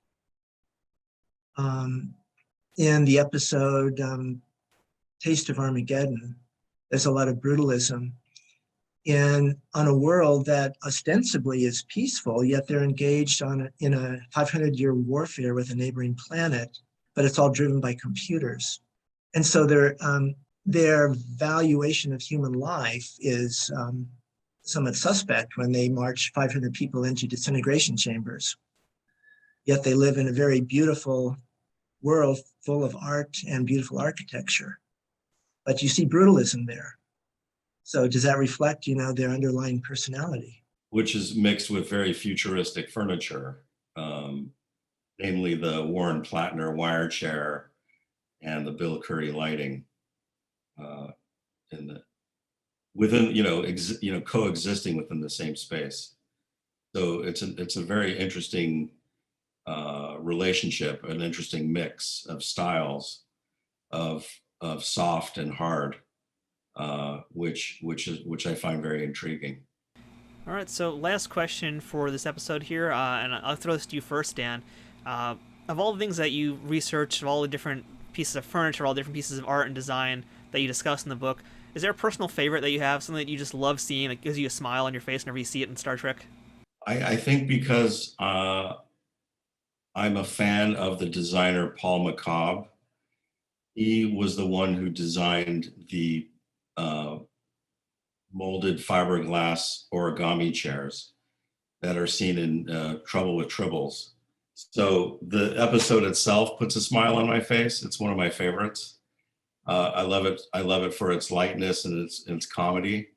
In the episode Taste of Armageddon, there's a lot of brutalism on a world that ostensibly is peaceful, yet they're engaged in a 500-year warfare with a neighboring planet, but it's all driven by computers. And so their valuation of human life is somewhat suspect when they march 500 people into disintegration chambers. Yet they live in a very beautiful world full of art and beautiful architecture. But you see brutalism there. So does that reflect, their underlying personality? Which is mixed with very futuristic furniture, namely the Warren Plattner wire chair and the Bill Curry lighting, coexisting within the same space. So it's a very interesting relationship, an interesting mix of styles of soft and hard, which I find very intriguing. All right, so last question for this episode here, and I'll throw this to you first, Dan. Of all the things that you researched, of all the different pieces of furniture, all the different pieces of art and design that you discuss in the book, is there a personal favorite that you have, something that you just love seeing, that gives you a smile on your face whenever you see it in Star Trek? I think because I'm a fan of the designer Paul McCobb. He was the one who designed the molded fiberglass origami chairs that are seen in Trouble with Tribbles. So the episode itself puts a smile on my face. It's one of my favorites. I love it. I love it for its lightness and its comedy.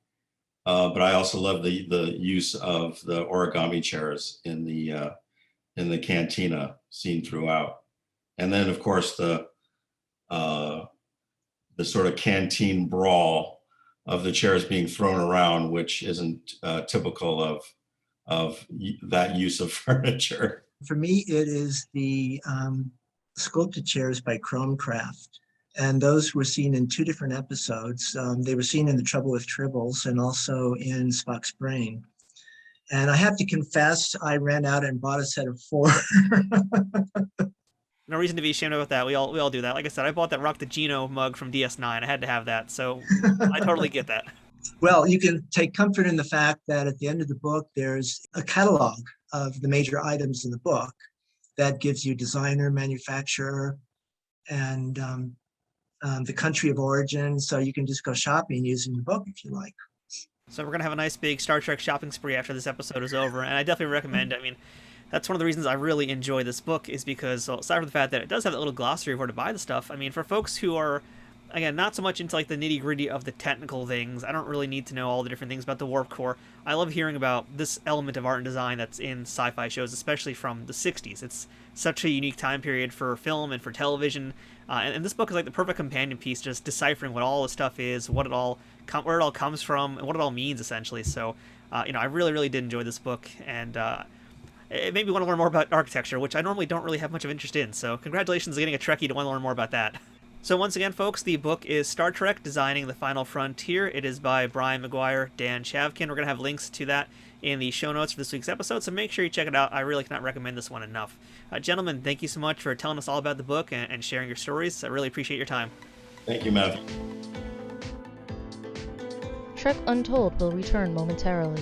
But I also love the use of the origami chairs in the cantina seen throughout. And then of course the sort of canteen brawl of the chairs being thrown around, which isn't typical of that use of furniture. For me, it is the sculpted chairs by Chromecraft. And those were seen in two different episodes. They were seen in The Trouble with Tribbles and also in Spock's Brain. And I have to confess, I ran out and bought a set of 4. No reason to be ashamed about that. We all do that. Like I said, I bought that Rock the Geno mug from DS9. I had to have that, so I totally get that. Well, you can take comfort in the fact that at the end of the book, there's a catalog of the major items in the book that gives you designer, manufacturer, and the country of origin. So you can just go shopping using the book if you like. So we're going to have a nice big Star Trek shopping spree after this episode is over, and I definitely recommend it. I mean, that's one of the reasons I really enjoy this book, is because, well, aside from the fact that it does have that little glossary of where to buy the stuff, I mean, for folks who are, again, not so much into like the nitty-gritty of the technical things, I don't really need to know all the different things about the warp core. I love hearing about this element of art and design that's in sci-fi shows, especially from the 60s. It's such a unique time period for film and for television, and this book is like the perfect companion piece, just deciphering what all the stuff is, where it all comes from, and what it all means, essentially. So, I really, really did enjoy this book, and it made me want to learn more about architecture, which I normally don't really have much of interest in. So congratulations on getting a Trekkie to want to learn more about that. So once again, folks, the book is Star Trek: Designing the Final Frontier. It is by Brian McGuire, Dan Chavkin. We're going to have links to that in the show notes for this week's episode, so make sure you check it out. I really cannot recommend this one enough. Gentlemen, thank you so much for telling us all about the book and sharing your stories. I really appreciate your time. Thank you, Matthew. Trek Untold will return momentarily.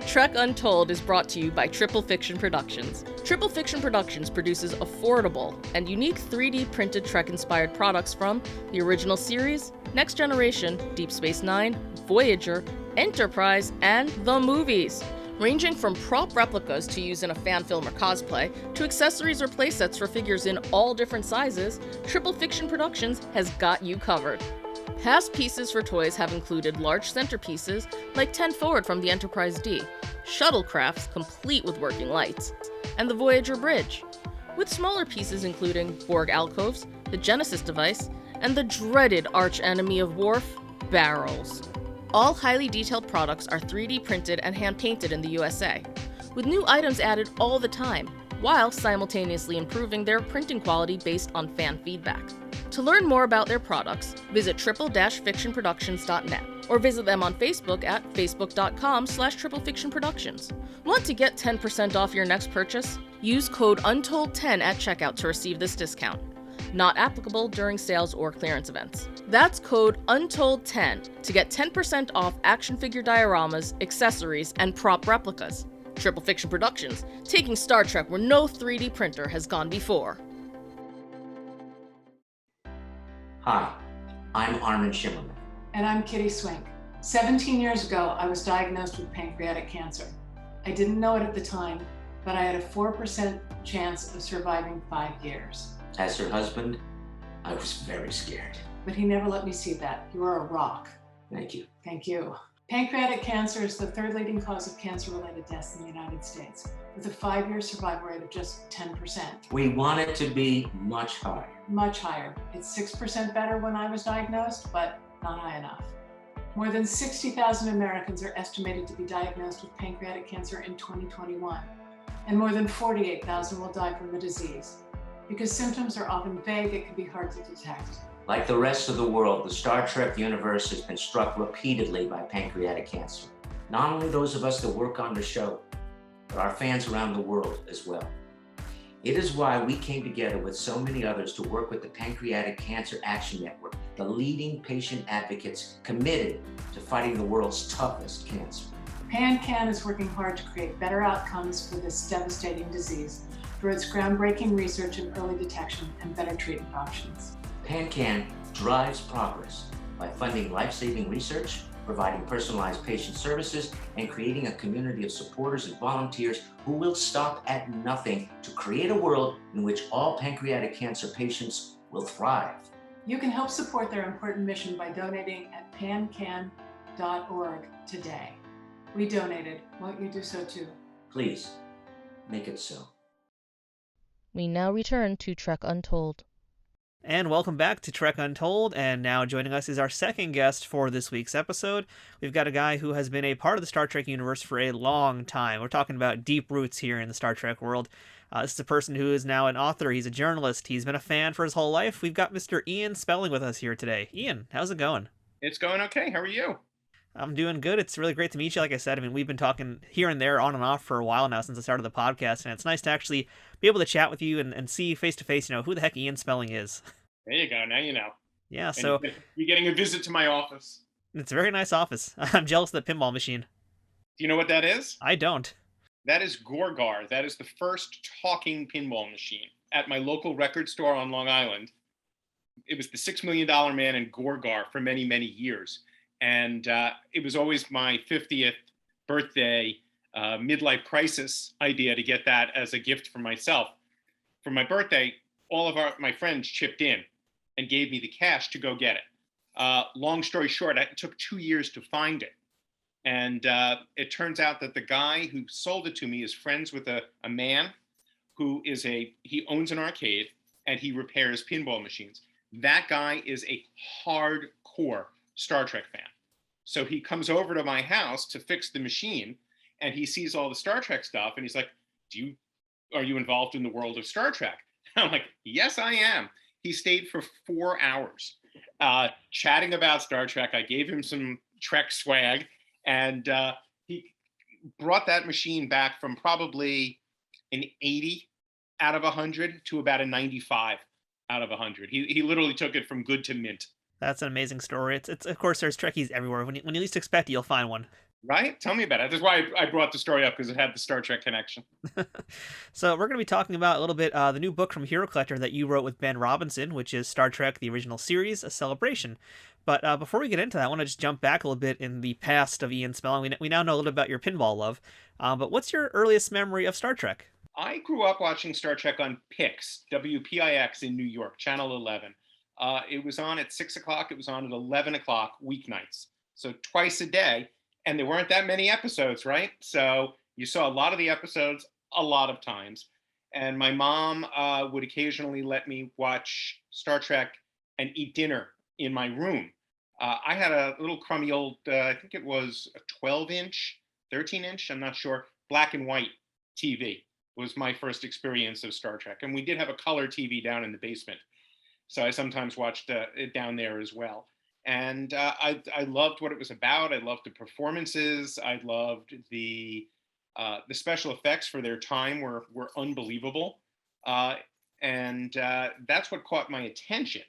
Trek Untold is brought to you by Triple Fiction Productions. Triple Fiction Productions produces affordable and unique 3D printed Trek-inspired products from the original series, Next Generation, Deep Space Nine, Voyager, Enterprise, and the movies. Ranging from prop replicas to use in a fan film or cosplay, to accessories or playsets for figures in all different sizes, Triple Fiction Productions has got you covered. Past pieces for toys have included large centerpieces like 10 Forward from the Enterprise D, shuttlecrafts complete with working lights, and the Voyager Bridge, with smaller pieces including Borg alcoves, the Genesis device, and the dreaded arch-enemy of Worf, barrels. All highly detailed products are 3D printed and hand-painted in the USA, with new items added all the time, while simultaneously improving their printing quality based on fan feedback. To learn more about their products, visit triple-fictionproductions.net or visit them on Facebook at facebook.com/triplefictionproductions. Want to get 10% off your next purchase? Use code UNTOLD10 at checkout to receive this discount. Not applicable during sales or clearance events. That's code UNTOLD10 to get 10% off action figure dioramas, accessories, and prop replicas. Triple Fiction Productions, taking Star Trek where no 3D printer has gone before. Hi, I'm Armin Shimmerman. And I'm Kitty Swink. 17 years ago, I was diagnosed with pancreatic cancer. I didn't know it at the time, but I had a 4% chance of surviving 5 years. As her husband, I was very scared. But he never let me see that. You are a rock. Thank you. Thank you. Pancreatic cancer is the third leading cause of cancer-related deaths in the United States, with a 5-year survival rate of just 10%. We want it to be much higher. Much higher. It's 6% better when I was diagnosed, but not high enough. More than 60,000 Americans are estimated to be diagnosed with pancreatic cancer in 2021, and more than 48,000 will die from the disease. Because symptoms are often vague, it can be hard to detect. Like the rest of the world, the Star Trek universe has been struck repeatedly by pancreatic cancer. Not only those of us that work on the show, but our fans around the world as well. It is why we came together with so many others to work with the Pancreatic Cancer Action Network, the leading patient advocates committed to fighting the world's toughest cancer. PanCan is working hard to create better outcomes for this devastating disease through its groundbreaking research in early detection and better treatment options. PanCan drives progress by funding life-saving research, providing personalized patient services, and creating a community of supporters and volunteers who will stop at nothing to create a world in which all pancreatic cancer patients will thrive. You can help support their important mission by donating at pancan.org today. We donated. Won't you do so too? Please, make it so. We now return to Trek Untold. And welcome back to Trek Untold, and now joining us is our second guest for this week's episode. We've got a guy who has been a part of the Star Trek universe for a long time. We're talking about deep roots here in the Star Trek world. This is a person who is now an author, he's a journalist, he's been a fan for his whole life. We've got Mr. Ian Spelling with us here today. Ian, how's it going? It's going okay. How are you? I'm doing good. It's really great to meet you. Like I said, I mean, we've been talking here and there on and off for a while now since I started the podcast, and it's nice to actually be able to chat with you and see face to face, who the heck Ian Spelling is. There you go. Now you know. Yeah, so you're getting a visit to my office. It's a very nice office. I'm jealous of that pinball machine. Do you know what that is? I don't. That is Gorgar. That is the first talking pinball machine at my local record store on Long Island. It was the $6 Million Man in Gorgar for many, many years. And it was always my 50th birthday midlife crisis idea to get that as a gift for myself. For my birthday, all of my friends chipped in and gave me the cash to go get it. Long story short, it took 2 years to find it. And it turns out that the guy who sold it to me is friends with a man who is he owns an arcade and he repairs pinball machines. That guy is a hardcore Star Trek fan. So he comes over to my house to fix the machine and he sees all the Star Trek stuff and he's like, are you involved in the world of Star Trek? I'm like, yes, I am. He stayed for 4 hours chatting about Star Trek. I gave him some Trek swag, and he brought that machine back from probably an 80 out of 100 to about a 95 out of 100. He literally took it from good to mint. That's an amazing story. It's of course, there's Trekkies everywhere. When you least expect it, you'll find one. Right? Tell me about it. That's why I brought the story up, because it had the Star Trek connection. So we're going to be talking about a little bit the new book from Hero Collector that you wrote with Ben Robinson, which is Star Trek, the original series, A Celebration. But before we get into that, I want to just jump back a little bit in the past of Ian Spelling. We now know a little bit about your pinball love. But what's your earliest memory of Star Trek? I grew up watching Star Trek on PIX, WPIX in New York, Channel 11. It was on at 6 o'clock. It was on at 11 o'clock weeknights. So twice a day. And there weren't that many episodes, right? So you saw a lot of the episodes a lot of times. And my mom would occasionally let me watch Star Trek and eat dinner in my room. I had a little crummy old, I think it was a 12-inch, 13-inch, I'm not sure, black and white TV was my first experience of Star Trek. And we did have a color TV down in the basement. So I sometimes watched it down there as well. And I loved what it was about. I loved the performances. I loved the special effects for their time were unbelievable. And that's what caught my attention.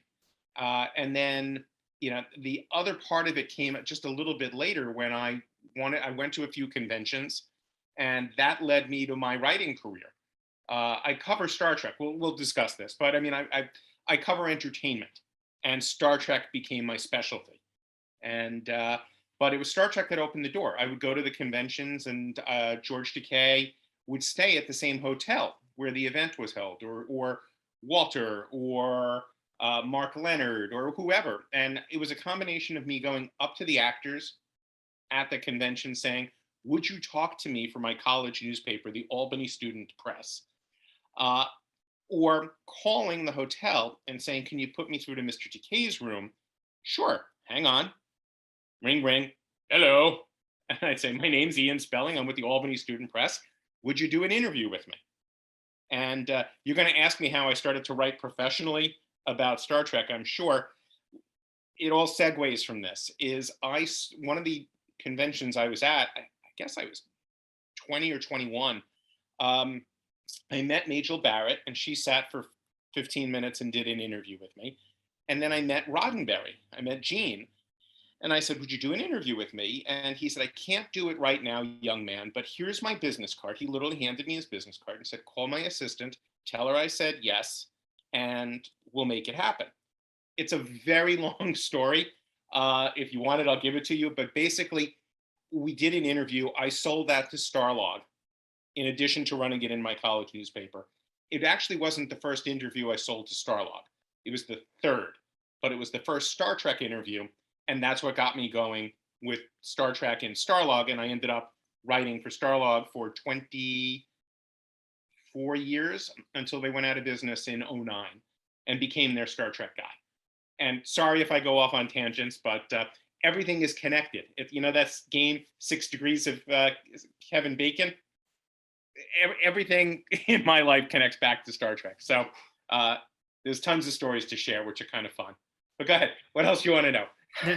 And then, the other part of it came just a little bit later when I went to a few conventions, and that led me to my writing career. I cover Star Trek. We'll discuss this, but I mean, I cover entertainment. And Star Trek became my specialty. And but it was Star Trek that opened the door. I would go to the conventions, and George Takei would stay at the same hotel where the event was held, or Walter, or Mark Leonard, or whoever. And it was a combination of me going up to the actors at the convention saying, would you talk to me for my college newspaper, the Albany Student Press? Or calling the hotel and saying, can you put me through to Mr. Takei's room? Sure, hang on. Ring, ring. Hello. And I'd say, my name's Ian Spelling. I'm with the Albany Student Press. Would you do an interview with me? And you're going to ask me how I started to write professionally about Star Trek, I'm sure. It all segues from this. One of the conventions I was at, I guess I was 20 or 21, I met Majel Barrett, and she sat for 15 minutes and did an interview with me. And then I met Roddenberry. I met Gene. And I said, would you do an interview with me? And he said, I can't do it right now, young man, but here's my business card. He literally handed me his business card and said, call my assistant, tell her I said yes, and we'll make it happen. It's a very long story. If you want it, I'll give it to you. But basically, we did an interview. I sold that to Starlog, in addition to running it in my college newspaper. It actually wasn't the first interview I sold to Starlog. It was the third, but it was the first Star Trek interview. And that's what got me going with Star Trek and Starlog. And I ended up writing for Starlog for 24 years until they went out of business in 2009 and became their Star Trek guy. And sorry if I go off on tangents, but everything is connected. That's game 6 Degrees of Kevin Bacon. Everything in my life connects back to Star Trek. So there's tons of stories to share, which are kind of fun. But go ahead. What else do you want to know?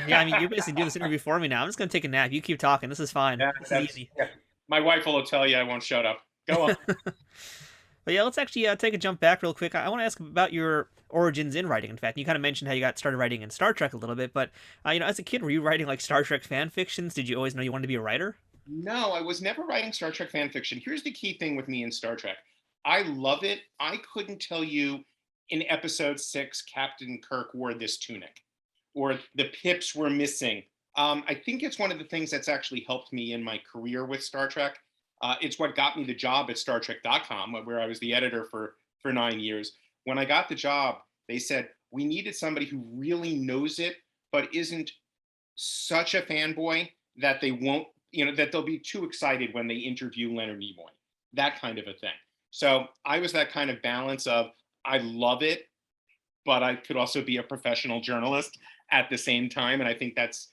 Yeah, I mean, you basically do this interview for me now. I'm just going to take a nap. You keep talking. This is fine. Yeah, this is easy. Yeah. My wife will tell you I won't shut up. Go on. But yeah, let's actually take a jump back real quick. I want to ask about your origins in writing. In fact, you kind of mentioned how you got started writing in Star Trek a little bit, but as a kid, were you writing like Star Trek fan fictions? Did you always know you wanted to be a writer? No, I was never writing Star Trek fan fiction. Here's the key thing with me in Star Trek. I love it. I couldn't tell you in episode 6, Captain Kirk wore this tunic, or the pips were missing. I think it's one of the things that's actually helped me in my career with Star Trek. It's what got me the job at StarTrek.com, where I was the editor for 9 years. When I got the job, they said, we needed somebody who really knows it, but isn't such a fanboy that they won't, that they'll be too excited when they interview Leonard Nimoy, that kind of a thing. So I was that kind of balance of, I love it, but I could also be a professional journalist at the same time. And I think that's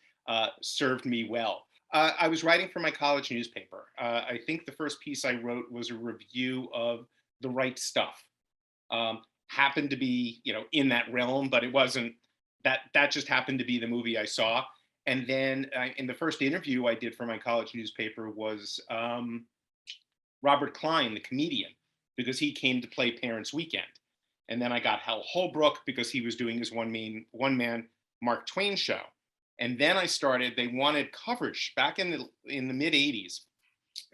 served me well. I was writing for my college newspaper. I think the first piece I wrote was a review of The Right Stuff. Happened to be, in that realm, but it wasn't, that just happened to be the movie I saw. And then in the first interview I did for my college newspaper was Robert Klein, the comedian, because he came to play Parents Weekend. And then I got Hal Holbrook because he was doing his one-man Mark Twain show. And then they wanted coverage back in the mid 80s.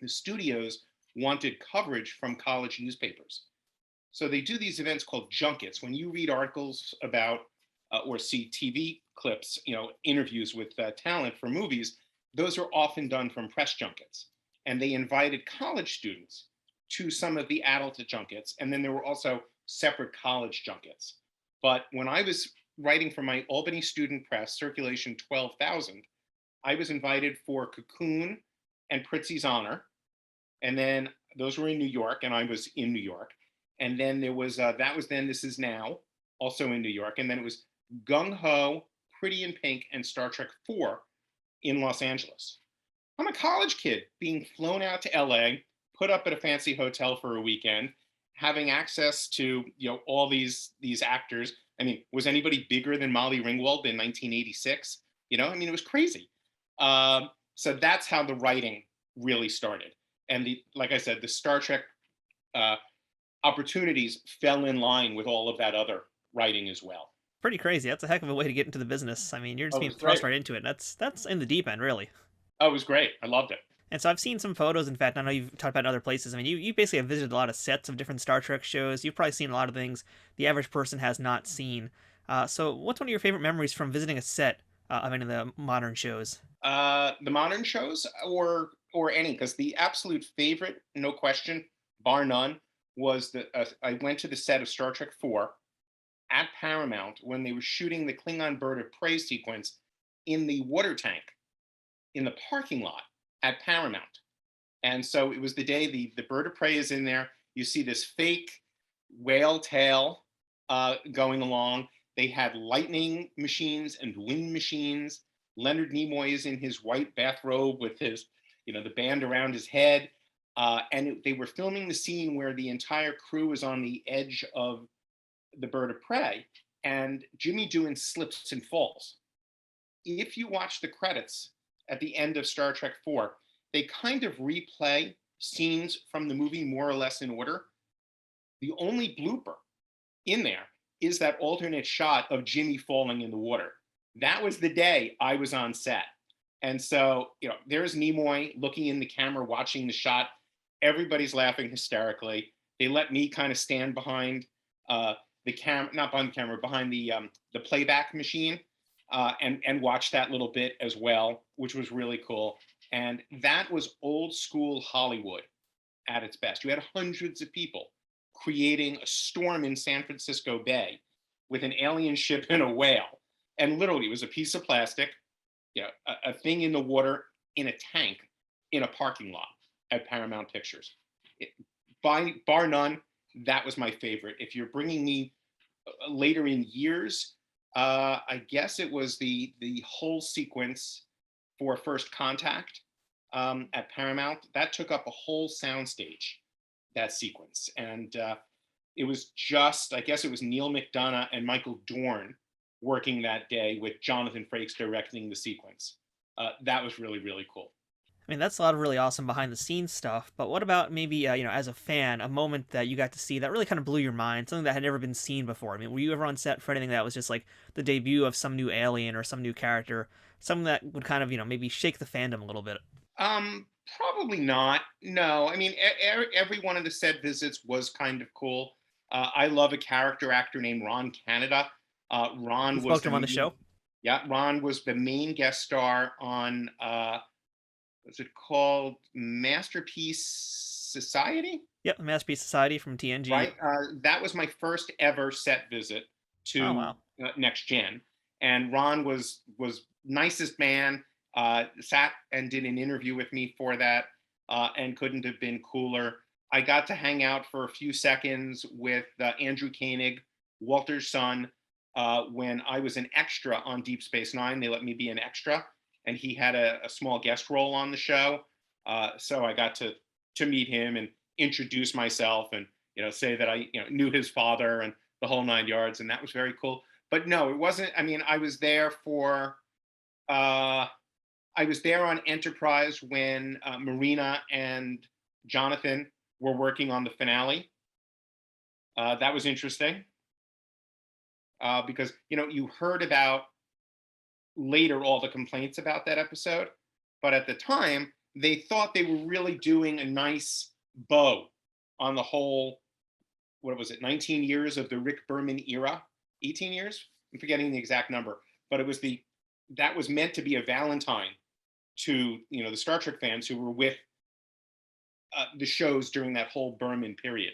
The studios wanted coverage from college newspapers. So they do these events called junkets. When you read articles about or see TV clips, interviews with talent for movies, those are often done from press junkets. And they invited college students to some of the adult junkets. And then there were also separate college junkets. But when I was writing for my Albany Student Press, circulation 12,000, I was invited for Cocoon and Prizzi's Honor. And then those were in New York, and I was in New York. And then there was, that was Then, This Is Now, also in New York. And then it was Gung Ho, Pretty in Pink, and Star Trek 4 in Los Angeles. I'm a college kid being flown out to LA, put up at a fancy hotel for a weekend, having access to all these actors. I mean, was anybody bigger than Molly Ringwald in 1986? It was crazy. So that's how the writing really started. And like I said, the Star Trek opportunities fell in line with all of that other writing as well. Pretty crazy. That's a heck of a way to get into the business. I mean, you're just being thrust right into it. That's in the deep end, really. Oh, it was great. I loved it. And so I've seen some photos. In fact, I know you've talked about in other places. I mean, you basically have visited a lot of sets of different Star Trek shows. You've probably seen a lot of things the average person has not seen. So what's one of your favorite memories from visiting a set of any of the modern shows? The modern shows or or any, because the absolute favorite, no question, bar none, was I went to the set of Star Trek 4 at Paramount when they were shooting the Klingon bird of prey sequence in the water tank in the parking lot at Paramount. And so it was the day the bird of prey is in there. You see this fake whale tail going along. They had lightning machines and wind machines. Leonard Nimoy is in his white bathrobe with his, the band around his head. They were filming the scene where the entire crew is on the edge of the bird of prey, and Jimmy Doohan slips and falls. If you watch the credits at the end of Star Trek 4, they kind of replay scenes from the movie more or less in order. The only blooper in there is that alternate shot of Jimmy falling in the water. That was the day I was on set. And so, there's Nimoy looking in the camera, watching the shot. Everybody's laughing hysterically. They let me kind of stand behind the camera, not behind the camera, behind the playback machine, and watch that little bit as well, which was really cool. And that was old school Hollywood at its best. You had hundreds of people creating a storm in San Francisco Bay with an alien ship and a whale. And literally it was a piece of plastic, a thing in the water in a tank in a parking lot at Paramount Pictures. Bar none, that was my favorite. If you're bringing me later in years, I guess it was the whole sequence for First Contact at Paramount. That took up a whole soundstage, that sequence. And it was just, I guess it was Neil McDonough and Michael Dorn working that day with Jonathan Frakes directing the sequence. That was really, really cool. I mean, that's a lot of really awesome behind the scenes stuff, but what about maybe, as a fan, a moment that you got to see that really kind of blew your mind, something that had never been seen before? I mean, were you ever on set for anything that was just like the debut of some new alien or some new character, something that would kind of, maybe shake the fandom a little bit? Probably not. No, I mean, every one of the set visits was kind of cool. I love a character actor named Ron Canada. Ron You spoke to him on the show? Yeah, Ron was the main guest star on, what's it called? Masterpiece Society? Yep, Masterpiece Society from TNG. Right. That was my first ever set visit to Next Gen. And Ron was nicest man, sat and did an interview with me for that, and couldn't have been cooler. I got to hang out for a few seconds with Andrew Koenig, Walter's son, when I was an extra on Deep Space Nine. They let me be an extra, and he had a small guest role on the show. So I got to meet him and introduce myself and, say that I knew his father and the whole 9 yards. And that was very cool. But no, it wasn't. I mean, I was there on Enterprise when Marina and Jonathan were working on the finale. That was interesting. Because, you heard about later all the complaints about that episode, but at the time they thought they were really doing a nice bow on the whole, what was it, 19 years of the Rick Berman era, 18 years? I'm forgetting the exact number, but that was meant to be a Valentine to, the Star Trek fans who were with the shows during that whole Berman period.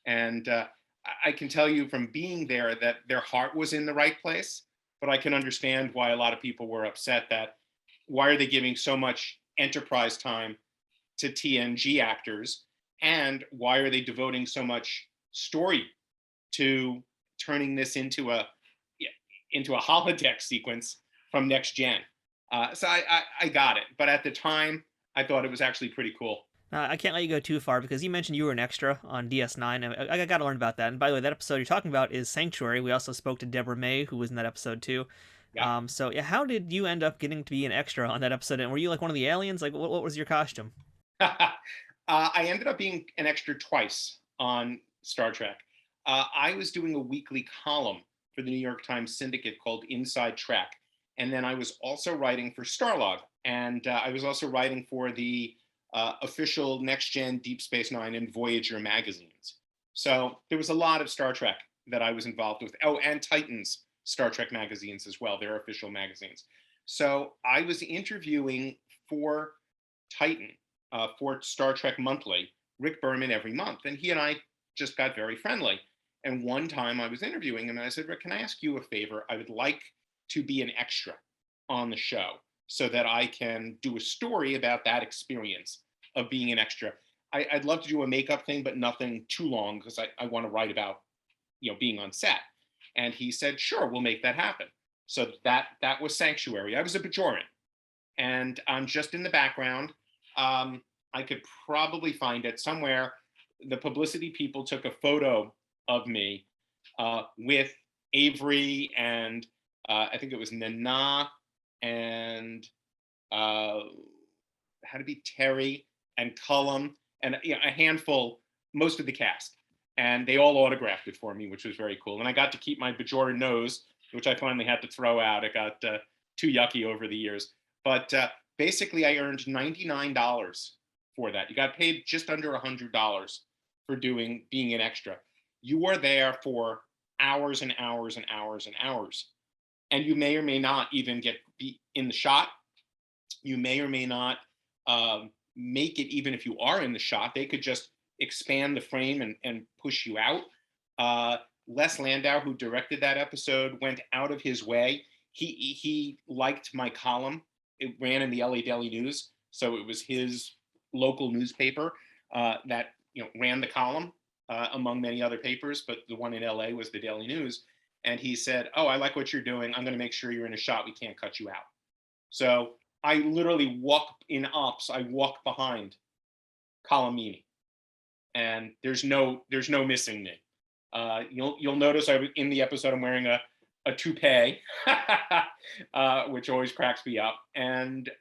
And I can tell you from being there that their heart was in the right place, but I can understand why a lot of people were upset that why are they giving so much Enterprise time to TNG actors, and why are they devoting so much story to turning this into a holodeck sequence from Next Gen? So I got it, but at the time I thought it was actually pretty cool. I can't let you go too far because you mentioned you were an extra on DS9. I got to learn about that. And by the way, that episode you're talking about is Sanctuary. We also spoke to Deborah May, who was in that episode too. Yeah. So how did you end up getting to be an extra on that episode? And were you like one of the aliens? Like, what was your costume? I ended up being an extra twice on Star Trek. I was doing a weekly column for the New York Times Syndicate called Inside Trek. And then I was also writing for Starlog. And I was also writing for the official Next Gen, Deep Space Nine, and Voyager magazines. So there was a lot of Star Trek that I was involved with. Oh, and Titan's Star Trek magazines as well, their official magazines. So I was interviewing for Titan for Star Trek Monthly, Rick Berman, every month. And he and I just got very friendly. And one time I was interviewing him and I said, Rick, can I ask you a favor? I would like to be an extra on the show so that I can do a story about that experience of being an extra. I'd love to do a makeup thing, but nothing too long because I want to write about, being on set. And he said, sure, we'll make that happen. So that was Sanctuary. I was a Bajoran, and I'm just in the background. I could probably find it somewhere. The publicity people took a photo of me with Avery and I think it was Nana and had to be Terry and Cullum and a handful, most of the cast. And they all autographed it for me, which was very cool. And I got to keep my Bajoran nose, which I finally had to throw out. It got too yucky over the years. But basically, I earned $99 for that. You got paid just under $100 for being an extra. You are there for hours and hours and hours and hours. And you may or may not even be in the shot. You may or may not make it even if you are in the shot. They could just expand the frame and push you out. Les Landau, who directed that episode, went out of his way. He liked my column. It ran in the LA Daily News, so it was his local newspaper that ran the column among many other papers, but the one in LA was the Daily News. And he said, "Oh, I like what you're doing. I'm going to make sure you're in a shot. We can't cut you out." So I literally in ops. I walk behind Colomini, and there's no missing me. You'll notice in the episode I'm wearing a toupee, which always cracks me up. And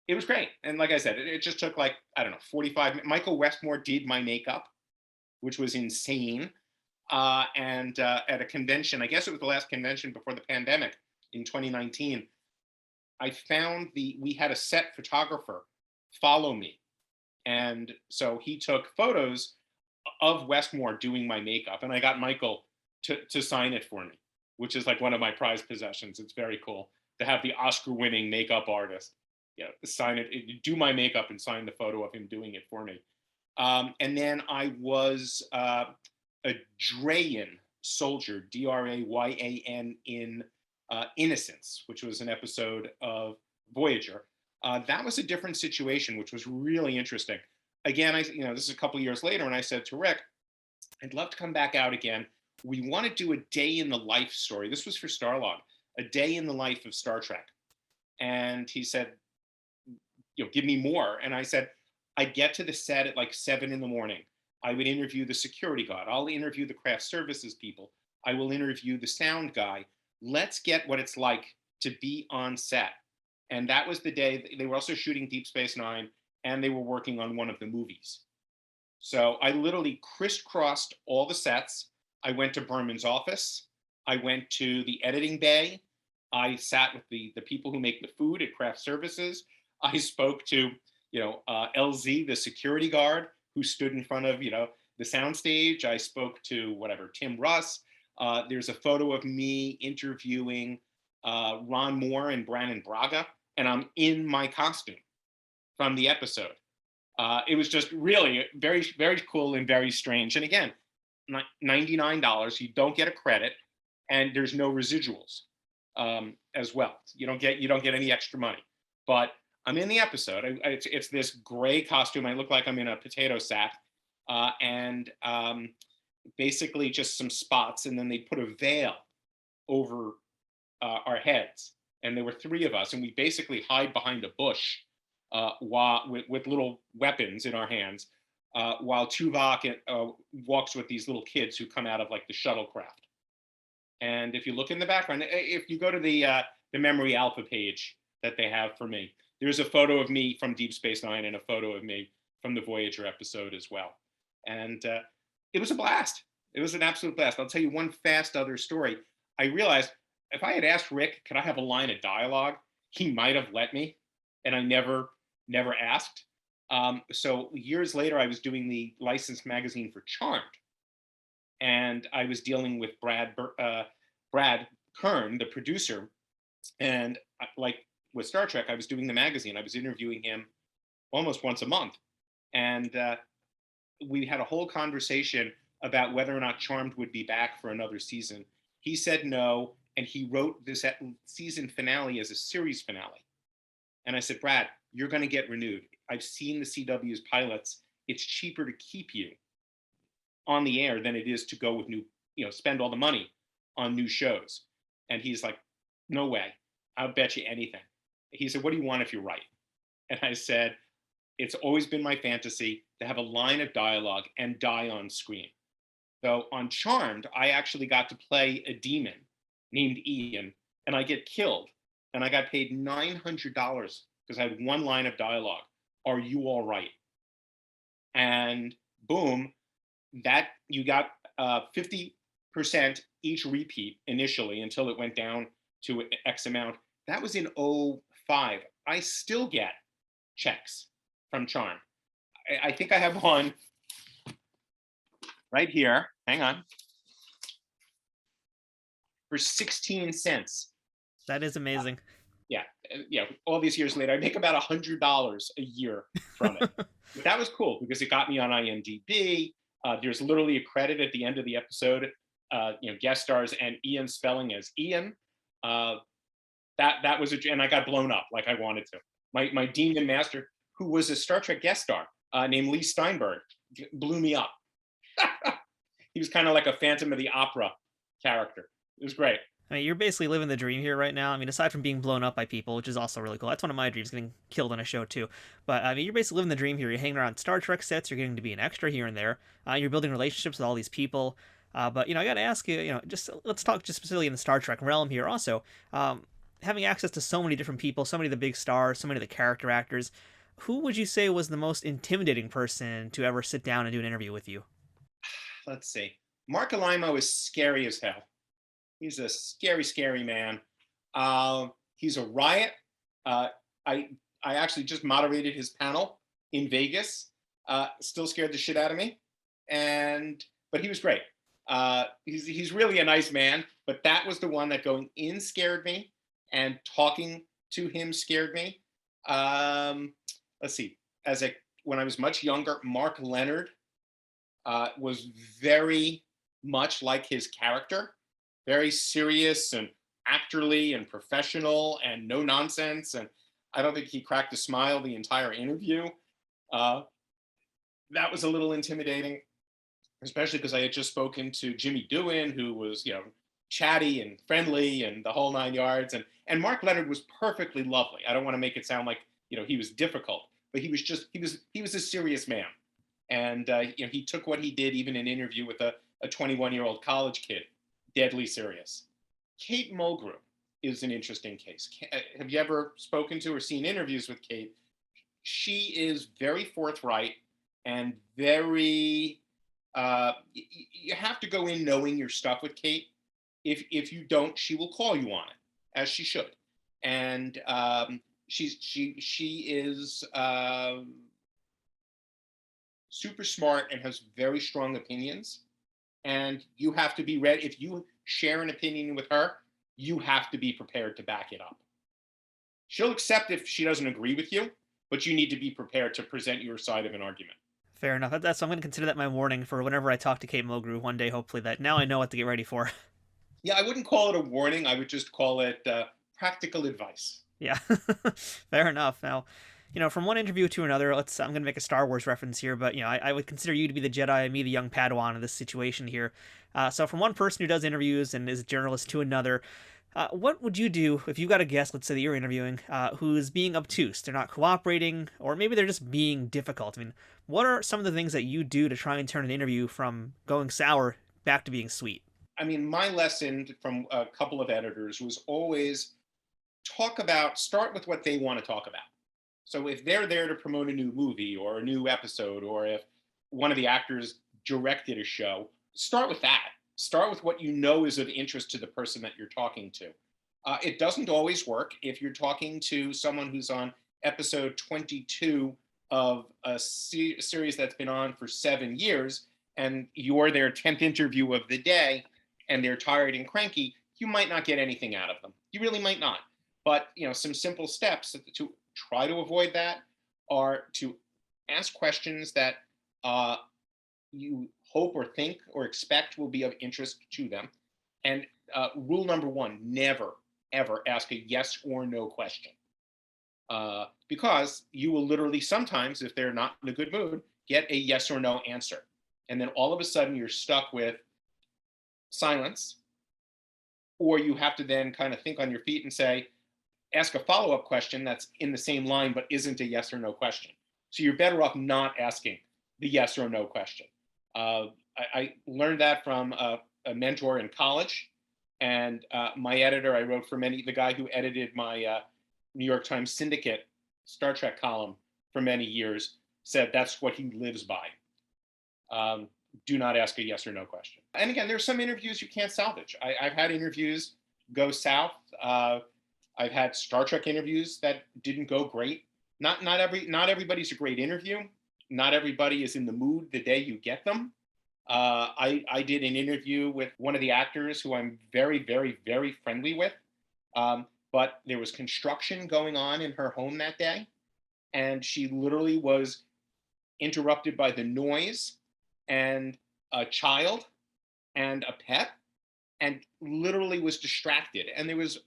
it was great. And like I said, it just took 45 minutes. Michael Westmore did my makeup, which was insane. And at a convention, I guess it was the last convention before the pandemic in 2019, I found we had a set photographer follow me. And so he took photos of Westmore doing my makeup, and I got Michael to sign it for me, which is like one of my prized possessions. It's very cool to have the Oscar-winning makeup artist, sign it, do my makeup and sign the photo of him doing it for me. And then I was a Drayan soldier, Drayan, in Innocence, which was an episode of Voyager. That was a different situation, which was really interesting. Again, this is a couple of years later, and I said to Rick, I'd love to come back out again. We want to do a day in the life story. This was for Starlog, a day in the life of Star Trek. And he said, give me more. And I said, I'd get to the set at 7 a.m. I would interview the security guard. I'll interview the craft services people. I will interview the sound guy. Let's get what it's like to be on set. And that was the day. They were also shooting Deep Space Nine, and they were working on one of the movies. So I literally crisscrossed all the sets. I went to Berman's office. I went to the editing bay. I sat with the people who make the food at Craft Services. I spoke to, LZ, the security guard who stood in front of, the soundstage. I spoke to Tim Russ. There's a photo of me interviewing Ron Moore and Brannon Braga, and I'm in my costume from the episode. It was just really very, very cool and very strange. And again, $99, you don't get a credit, and there's no residuals as well. You don't get any extra money. But I'm in the episode. It's this gray costume. I look like I'm in a potato sack, and basically just some spots, and then they put a veil over our heads. And there were 3 of us, and we basically hide behind a bush with little weapons in our hands, while Tuvok walks with these little kids who come out of the shuttlecraft. And if you look in the background, if you go to the Memory Alpha page that they have for me, there's a photo of me from Deep Space Nine and a photo of me from the Voyager episode as well. And it was a blast. It was an absolute blast. I'll tell you one fast other story. I realized if I had asked Rick, could I have a line of dialogue, he might have let me, and I never asked. So years later, I was doing the licensed magazine for Charmed, and I was dealing with Brad Kern, the producer, and with Star Trek, I was doing the magazine. I was interviewing him almost once a month. And we had a whole conversation about whether or not Charmed would be back for another season. He said no, and he wrote this season finale as a series finale. And I said, Brad, you're going to get renewed. I've seen the CW's pilots. It's cheaper to keep you on the air than it is to go with new, spend all the money on new shows. And he's like, no way. I'll bet you anything. He said, what do you want if you're right? And I said, it's always been my fantasy to have a line of dialogue and die on screen. So on Charmed, I actually got to play a demon named Ian, and I get killed. And I got paid $900 because I had one line of dialogue. Are you all right? And boom, that you got 50% each repeat initially until it went down to X amount. That was in 2005. I still get checks from Charm. I think I have one right here. Hang on. For 16 cents. That is amazing. Yeah. All these years later, I make about $100 a year from it. But that was cool because it got me on IMDb. There's literally a credit at the end of the episode, guest stars and Ian spelling as Ian. That was and I got blown up like I wanted to. My demon master, who was a Star Trek guest star named Lee Steinberg, blew me up. He was kind of like a Phantom of the Opera character. It was great. I mean, you're basically living the dream here right now. I mean, aside from being blown up by people, which is also really cool. That's one of my dreams, getting killed on a show too. But I mean, you're basically living the dream here. You're hanging around Star Trek sets. You're getting to be an extra here and there. You're building relationships with all these people. But I got to ask you, just let's talk just specifically in the Star Trek realm here. Also, having access to so many different people, so many of the big stars, so many of the character actors. Who would you say was the most intimidating person to ever sit down and do an interview with you? Let's see. Mark Alimo is scary as hell. He's a scary, scary man. He's a riot. I actually just moderated his panel in Vegas. Still scared the shit out of me. But he was great. He's really a nice man. But that was the one that going in scared me, and talking to him scared me. Let's see. When I was much younger, Mark Leonard was very much like his character. Very serious and actorly and professional and no nonsense. And I don't think he cracked a smile the entire interview. That was a little intimidating, especially because I had just spoken to Jimmy Doohan, who was, chatty and friendly and the whole 9 yards. And Mark Leonard was perfectly lovely. I don't want to make it sound like, he was difficult, but he was a serious man. And, he took what he did, even in an interview with a 21-year-old college kid, deadly serious. Kate Mulgrew is an interesting case. Have you ever spoken to or seen interviews with Kate? She is very forthright and very, you have to go in knowing your stuff with Kate. If you don't, she will call you on it, as she should. And she is super smart and has very strong opinions. And you have to be ready. If you share an opinion with her, you have to be prepared to back it up. She'll accept if she doesn't agree with you, but you need to be prepared to present your side of an argument. Fair enough. So I'm going to consider that my warning for whenever I talk to Kate Mulgrew one day, hopefully, that now I know what to get ready for. Yeah, I wouldn't call it a warning. I would just call it practical advice. Yeah, fair enough. Now, from one interview to another, I'm going to make a Star Wars reference here, but, I would consider you to be the Jedi and me the young Padawan in this situation here. So from one person who does interviews and is a journalist to another, what would you do if you got a guest, let's say that you're interviewing, who's being obtuse, they're not cooperating, or maybe they're just being difficult? I mean, what are some of the things that you do to try and turn an interview from going sour back to being sweet? I mean, my lesson from a couple of editors was always start with what they want to talk about. So if they're there to promote a new movie or a new episode, or if one of the actors directed a show, start with that. Start with what you know is of interest to the person that you're talking to. It doesn't always work. If you're talking to someone who's on episode 22 of a series that's been on for 7 years, and you're their 10th interview of the day, and they're tired and cranky, you might not get anything out of them. You really might not. But some simple steps to try to avoid that are to ask questions that you hope or think or expect will be of interest to them. And rule number one, never, ever ask a yes or no question. Because you will literally sometimes, if they're not in a good mood, get a yes or no answer. And then all of a sudden you're stuck with silence, or you have to then kind of think on your feet and say, ask a follow-up question that's in the same line but isn't a yes or no question. So you're better off not asking the yes or no question. I learned that from a mentor in college, and my editor, I wrote for the guy who edited my New York Times Syndicate Star Trek column for many years, said that's what he lives by. Do not ask a yes or no question. And again, there's some interviews you can't salvage. I've had interviews go south. I've had Star Trek interviews that didn't go great. Not everybody's a great interview. Not everybody is in the mood the day you get them. I did an interview with one of the actors who I'm very, very, very friendly with. But there was construction going on in her home that day, and she literally was interrupted by the noise and a child and a pet, and literally was distracted. And there was,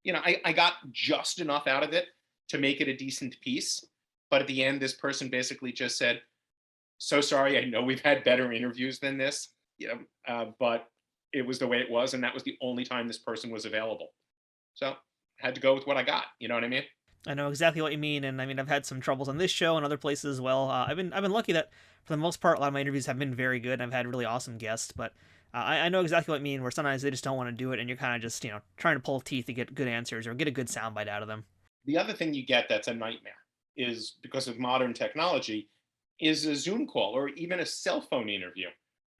I got just enough out of it to make it a decent piece. But at the end, this person basically just said, so sorry, I know we've had better interviews than this, but it was the way it was. And that was the only time this person was available. So I had to go with what I got. You know what I mean? I know exactly what you mean, and I mean I've had some troubles on this show and other places as well. I've been lucky that for the most part a lot of my interviews have been very good, and I've had really awesome guests. But I know exactly what you mean, where sometimes they just don't want to do it, and you're kind of just trying to pull teeth to get good answers or get a good soundbite out of them. The other thing you get that's a nightmare is, because of modern technology, is a Zoom call or even a cell phone interview.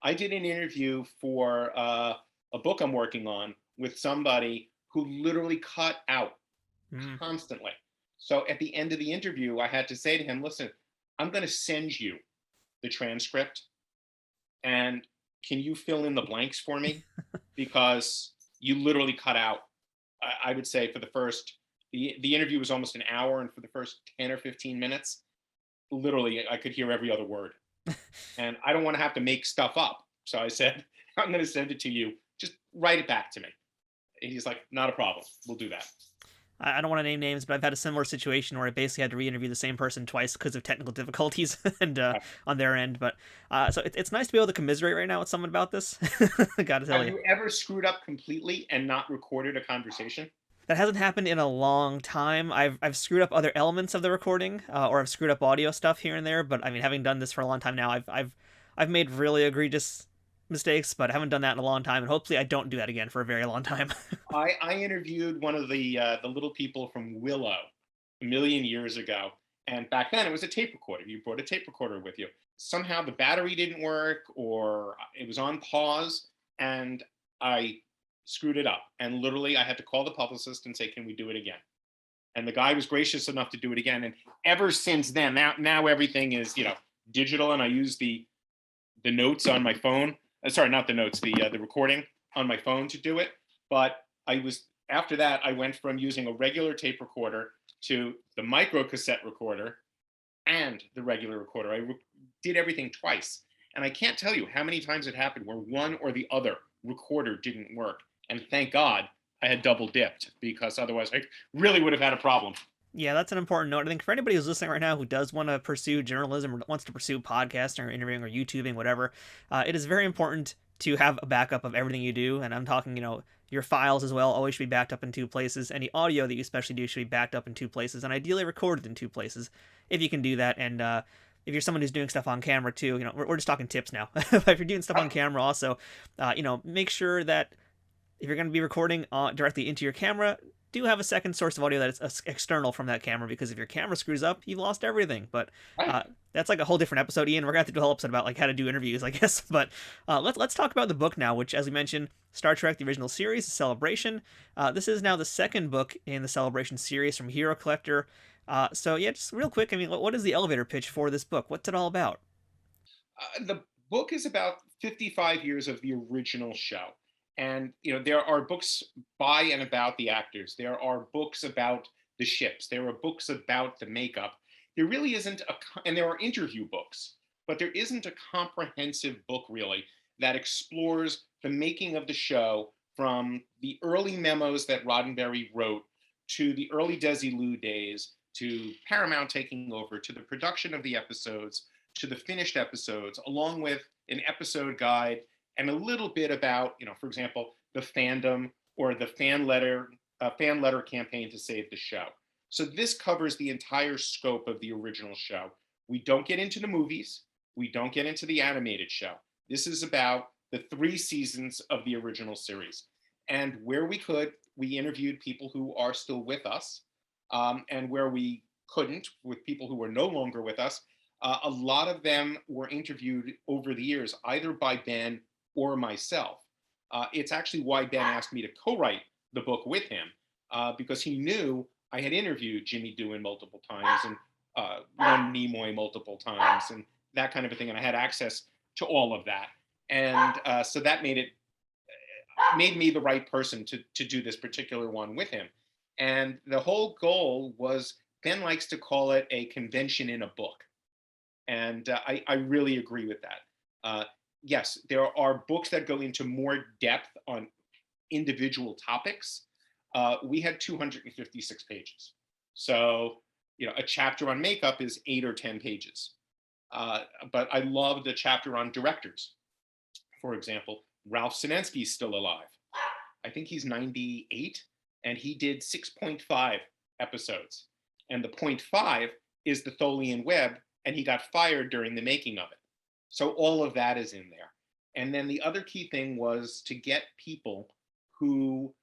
I did an interview for a book I'm working on with somebody who literally cut out constantly. So at the end of the interview, I had to say to him, listen, I'm going to send you the transcript, and can you fill in the blanks for me? Because you literally cut out, I would say for the interview was almost an hour, and for the first 10 or 15 minutes, literally I could hear every other word. And I don't want to have to make stuff up. So I said, I'm going to send it to you. Just write it back to me. And he's like, not a problem. We'll do that. I don't want to name names, but I've had a similar situation where I basically had to re-interview the same person twice because of technical difficulties and on their end. But so it's nice to be able to commiserate right now with someone about this. I gotta tell you. Have you ever screwed up completely and not recorded a conversation? That hasn't happened in a long time. I've screwed up other elements of the recording, or I've screwed up audio stuff here and there. But I mean, having done this for a long time now, I've made really egregious mistakes, but I haven't done that in a long time, and hopefully I don't do that again for a very long time. I interviewed one of the little people from Willow a million years ago, and back then it was a tape recorder. You brought a tape recorder with you. Somehow the battery didn't work, or it was on pause, and I screwed it up. And literally I had to call the publicist and say, can we do it again? And the guy was gracious enough to do it again. And ever since then, now everything is digital, and I use the notes on my phone. Sorry, not the notes, the recording on my phone to do it. But after that, I went from using a regular tape recorder to the micro cassette recorder and the regular recorder. I did everything twice. And I can't tell you how many times it happened where one or the other recorder didn't work. And thank God I had double dipped, because otherwise I really would have had a problem. Yeah, that's an important note. I think for anybody who's listening right now who does want to pursue journalism or wants to pursue podcasting or interviewing or YouTubing, whatever, it is very important to have a backup of everything you do. And I'm talking, your files as well always should be backed up in two places. Any audio that you especially do should be backed up in two places, and ideally recorded in two places if you can do that. And if you're someone who's doing stuff on camera too, we're just talking tips now. But if you're doing stuff on camera also, make sure that if you're going to be recording directly into your camera, do have a second source of audio that's external from that camera, because if your camera screws up, you've lost everything. But that's like a whole different episode, Ian. We're going to have to do a whole episode about like how to do interviews, I guess. But let's talk about the book now, which, as we mentioned, Star Trek, the original series, The Celebration. This is now the second book in the Celebration series from Hero Collector. So yeah, just real quick, I mean, what is the elevator pitch for this book? What's it all about? The book is about 55 years of the original show. And, there are books by and about the actors. There are books about the ships. There are books about the makeup. there really isn't and there are interview books, but there isn't a comprehensive book really that explores the making of the show from the early memos that Roddenberry wrote to the early Desilu days, to Paramount taking over, to the production of the episodes, to the finished episodes, along with an episode guide and a little bit about, for example, the fandom or the fan letter campaign to save the show. So this covers the entire scope of the original show. We don't get into the movies. We don't get into the animated show. This is about the 3 seasons of the original series. And where we could, we interviewed people who are still with us. And where we couldn't, with people who were no longer with us, a lot of them were interviewed over the years, either by Ben or myself. It's actually why Ben asked me to co-write the book with him, because he knew I had interviewed Jimmy Doohan multiple times and Len Nimoy multiple times and that kind of a thing. And I had access to all of that. And so that made me the right person to do this particular one with him. And the whole goal was, Ben likes to call it a convention in a book. And I really agree with that. Yes, there are books that go into more depth on individual topics. We had 256 pages. So, a chapter on makeup is 8 or 10 pages. But I love the chapter on directors. For example, Ralph Sinensky's still alive. I think he's 98, and he did 6.5 episodes. And the 0.5 is the Tholian web, and he got fired during the making of it. So all of that is in there. And then the other key thing was to get people who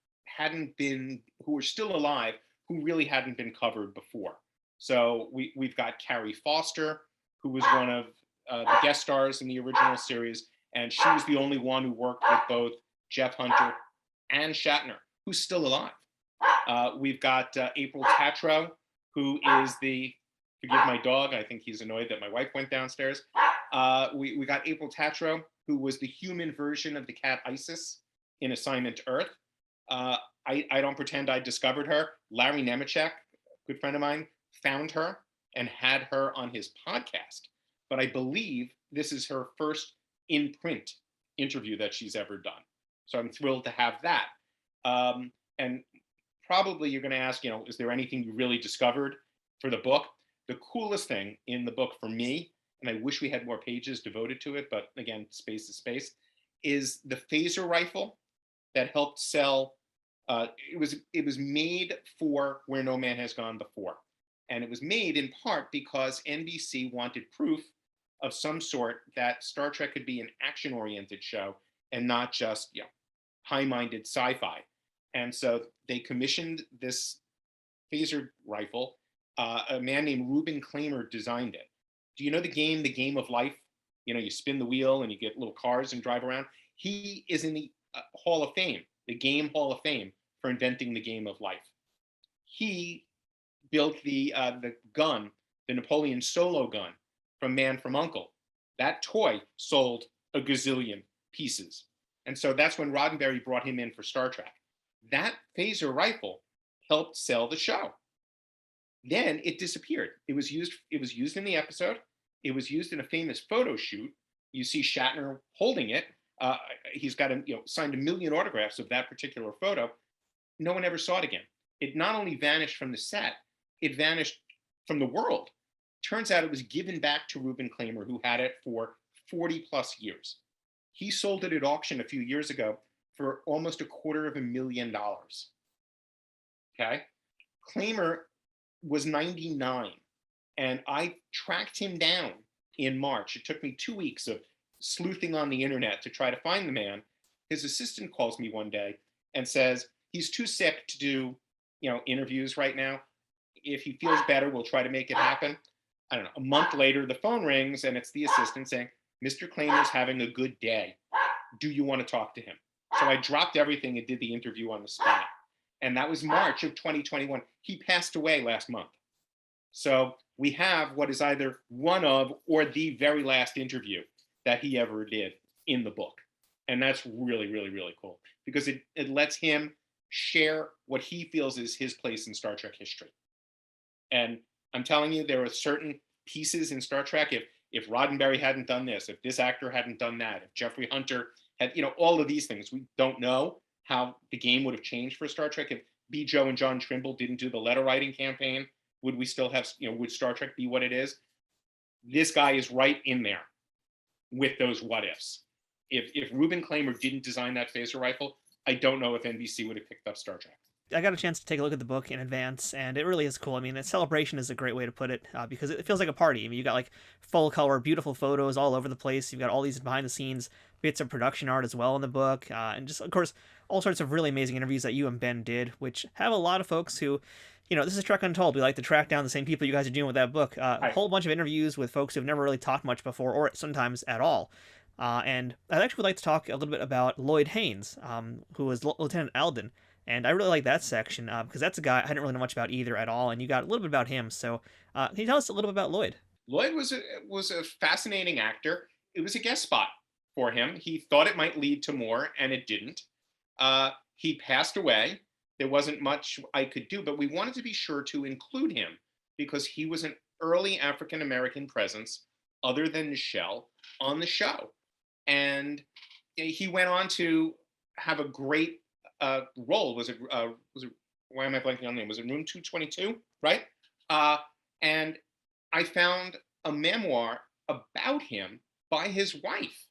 were still alive, who really hadn't been covered before. So we've got Carrie Foster, who was one of the guest stars in the original series, and she was the only one who worked with both Jeff Hunter and Shatner, who's still alive. We've got April Tatro, who is forgive my dog, I think he's annoyed that my wife went downstairs. We got April Tatro, who was the human version of the cat Isis in Assignment Earth. I don't pretend I discovered her. Larry Nemechek, a good friend of mine, found her and had her on his podcast. But I believe this is her first in-print interview that she's ever done. So I'm thrilled to have that. And probably you're going to ask, is there anything you really discovered for the book? The coolest thing in the book for me, and I wish we had more pages devoted to it, but again, space is space, is the phaser rifle that helped sell. It was made for Where No Man Has Gone Before. And it was made in part because NBC wanted proof of some sort that Star Trek could be an action-oriented show and not just, high-minded sci-fi. And so they commissioned this phaser rifle. A man named Reuben Klamer designed it. Do you know the Game of Life? You spin the wheel and you get little cars and drive around. He is in the Hall of Fame, the Game Hall of Fame, for inventing the Game of Life. He built the gun, the Napoleon solo gun from Man from U.N.C.L.E. That toy sold a gazillion pieces. And so that's when Roddenberry brought him in for Star Trek. That phaser rifle helped sell the show. Then it disappeared. It was used in the episode. It was used in a famous photo shoot. You see Shatner holding it. He's got signed 1 million autographs of that particular photo. No one ever saw it again. It not only vanished from the set, it vanished from the world. Turns out it was given back to Reuben Klamer, who had it for 40 plus years. He sold it at auction a few years ago for almost $250,000. Okay. Klamer was 99, and I tracked him down in March. It took me 2 weeks of sleuthing on the internet to try to find the man. His assistant calls me one day and says he's too sick to do, interviews right now. If he feels better, we'll try to make it happen. I don't know. A month later, the phone rings and it's the assistant saying, Mr. Klamer's having a good day. Do you want to talk to him? So I dropped everything and did the interview on the spot. And that was March of 2021. He passed away last month. So we have what is either one of or the very last interview that he ever did in the book. And that's really, really, really cool because it lets him share what he feels is his place in Star Trek history. And I'm telling you, there are certain pieces in Star Trek. If Roddenberry hadn't done this, if this actor hadn't done that, if Jeffrey Hunter had, all of these things, we don't know how the game would have changed for Star Trek. If B. Joe and John Trimble didn't do the letter writing campaign, would we still have, would Star Trek be what it is? This guy is right in there with those what ifs. If Reuben Klamer didn't design that phaser rifle, I don't know if NBC would have picked up Star Trek. I got a chance to take a look at the book in advance, and it really is cool. I mean, celebration is a great way to put it, because it feels like a party. I mean, you got like full color, beautiful photos all over the place. You've got all these behind the scenes bits of production art as well in the book, and just, of course, all sorts of really amazing interviews that you and Ben did, which have a lot of folks who, this is Trek Untold. We like to track down the same people you guys are doing with that book. A whole bunch of interviews with folks who've never really talked much before, or sometimes at all. And I actually would like to talk a little bit about Lloyd Haynes, who was Lieutenant Alden. And I really like that section because that's a guy I didn't really know much about either at all. And you got a little bit about him. So can you tell us a little bit about Lloyd? Lloyd was a fascinating actor. It was a guest spot for him. He thought it might lead to more, and it didn't. He passed away. There wasn't much I could do, but we wanted to be sure to include him because he was an early African-American presence, other than Nichelle, on the show. And he went on to have a great role. Was it why am I blanking on the name? Was it Room 222, right? And I found a memoir about him by his wife.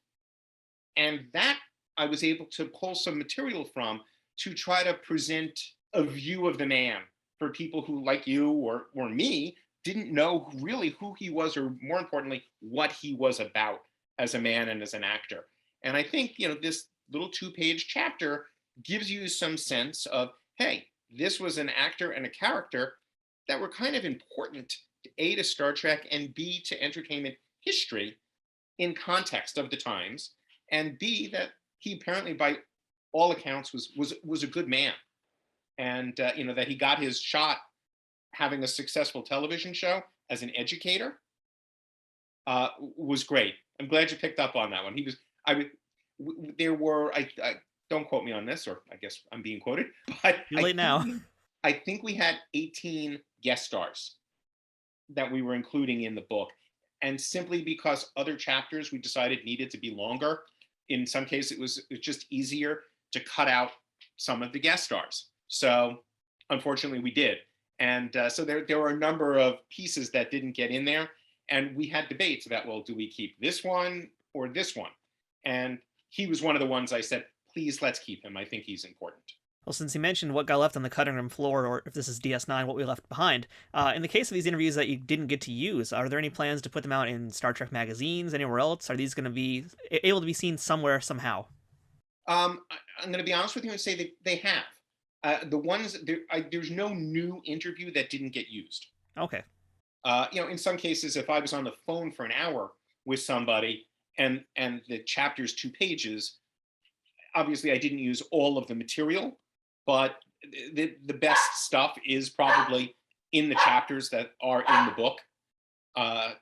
And that I was able to pull some material from to try to present a view of the man for people who, like you or me, didn't know really who he was, or more importantly, what he was about as a man and as an actor. And I think, this little 2-page chapter gives you some sense of, hey, this was an actor and a character that were kind of important, A, to Star Trek, and B, to entertainment history in context of the times, and B, that he apparently, by all accounts, was a good man. And, that he got his shot having a successful television show as an educator was great. I'm glad you picked up on that one. I don't quote me on this, or I guess I'm being quoted, but You're late now. I think we had 18 guest stars that we were including in the book. And simply because other chapters we decided needed to be longer, in some cases it was just easier to cut out some of the guest stars. So unfortunately we did. And so there were a number of pieces that didn't get in there. And we had debates about, well, do we keep this one or this one? And he was one of the ones I said, please, let's keep him. I think he's important. Well, since you mentioned what got left on the cutting room floor, or if this is DS9, what we left behind, in the case of these interviews that you didn't get to use, are there any plans to put them out in Star Trek magazines, anywhere else? Are these going to be able to be seen somewhere, somehow? I'm going to be honest with you and say they have. The ones, there's no new interview that didn't get used. Okay. In some cases, if I was on the phone for an hour with somebody and the chapter's 2 pages, obviously I didn't use all of the material, but the best stuff is probably in the chapters that are in the book. I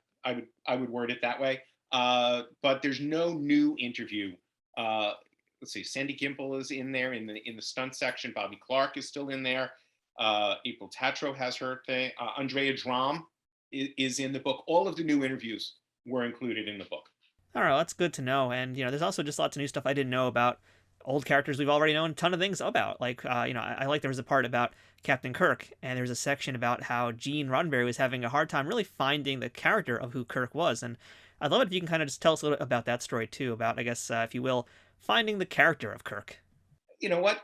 would word it that way. But there's no new interview. Let's see, Sandy Gimple is in there in the stunt section. Bobby Clark is still in there. April Tatro has her thing. Andrea Dram is in the book. All of the new interviews were included in the book. All right, well, that's good to know. And, there's also just lots of new stuff I didn't know about old characters we've already known a ton of things about. Like, I like there was a part about Captain Kirk, and there's a section about how Gene Roddenberry was having a hard time really finding the character of who Kirk was. And I'd love it if you can kind of just tell us a little bit about that story, too, about, I guess, if you will, finding the character of Kirk. You know what?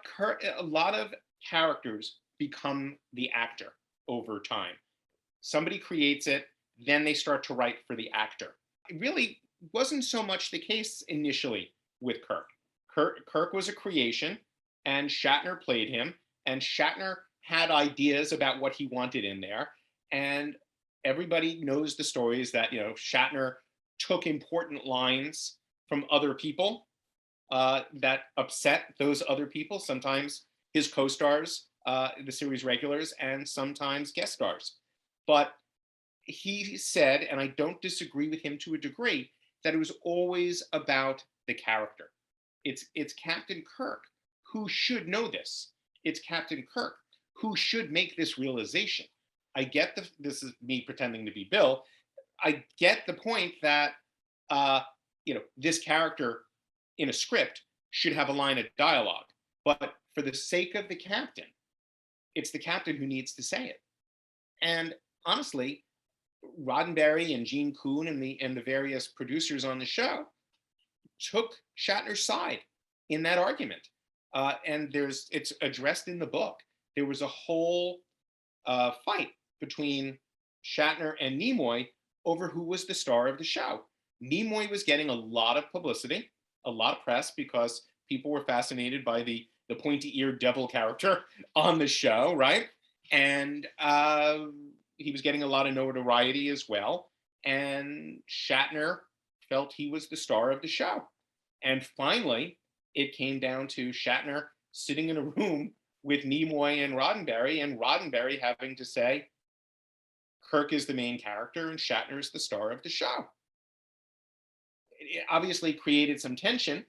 A lot of characters become the actor over time. Somebody creates it, then they start to write for the actor. It really wasn't so much the case initially with Kirk. Kirk was a creation, and Shatner played him, and Shatner had ideas about what he wanted in there. And everybody knows the stories that, Shatner took important lines from other people that upset those other people, sometimes his co-stars, the series regulars, and sometimes guest stars. But he said, and I don't disagree with him to a degree, that it was always about the character. It's Captain Kirk who should know this. It's Captain Kirk who should make this realization. I get this is me pretending to be Bill. I get the point that this character in a script should have a line of dialogue, but for the sake of the captain, it's the captain who needs to say it. And honestly, Roddenberry and Gene Kuhn and the various producers on the show took Shatner's side in that argument, and it's addressed in the book. There was a whole fight between Shatner and Nimoy over who was the star of the show. Nimoy was getting a lot of publicity, a lot of press, because people were fascinated by the pointy-eared devil character on the show, right? And he was getting a lot of notoriety as well. And Shatner felt he was the star of the show. And finally, it came down to Shatner sitting in a room with Nimoy and Roddenberry having to say, Kirk is the main character and Shatner is the star of the show. It obviously created some tension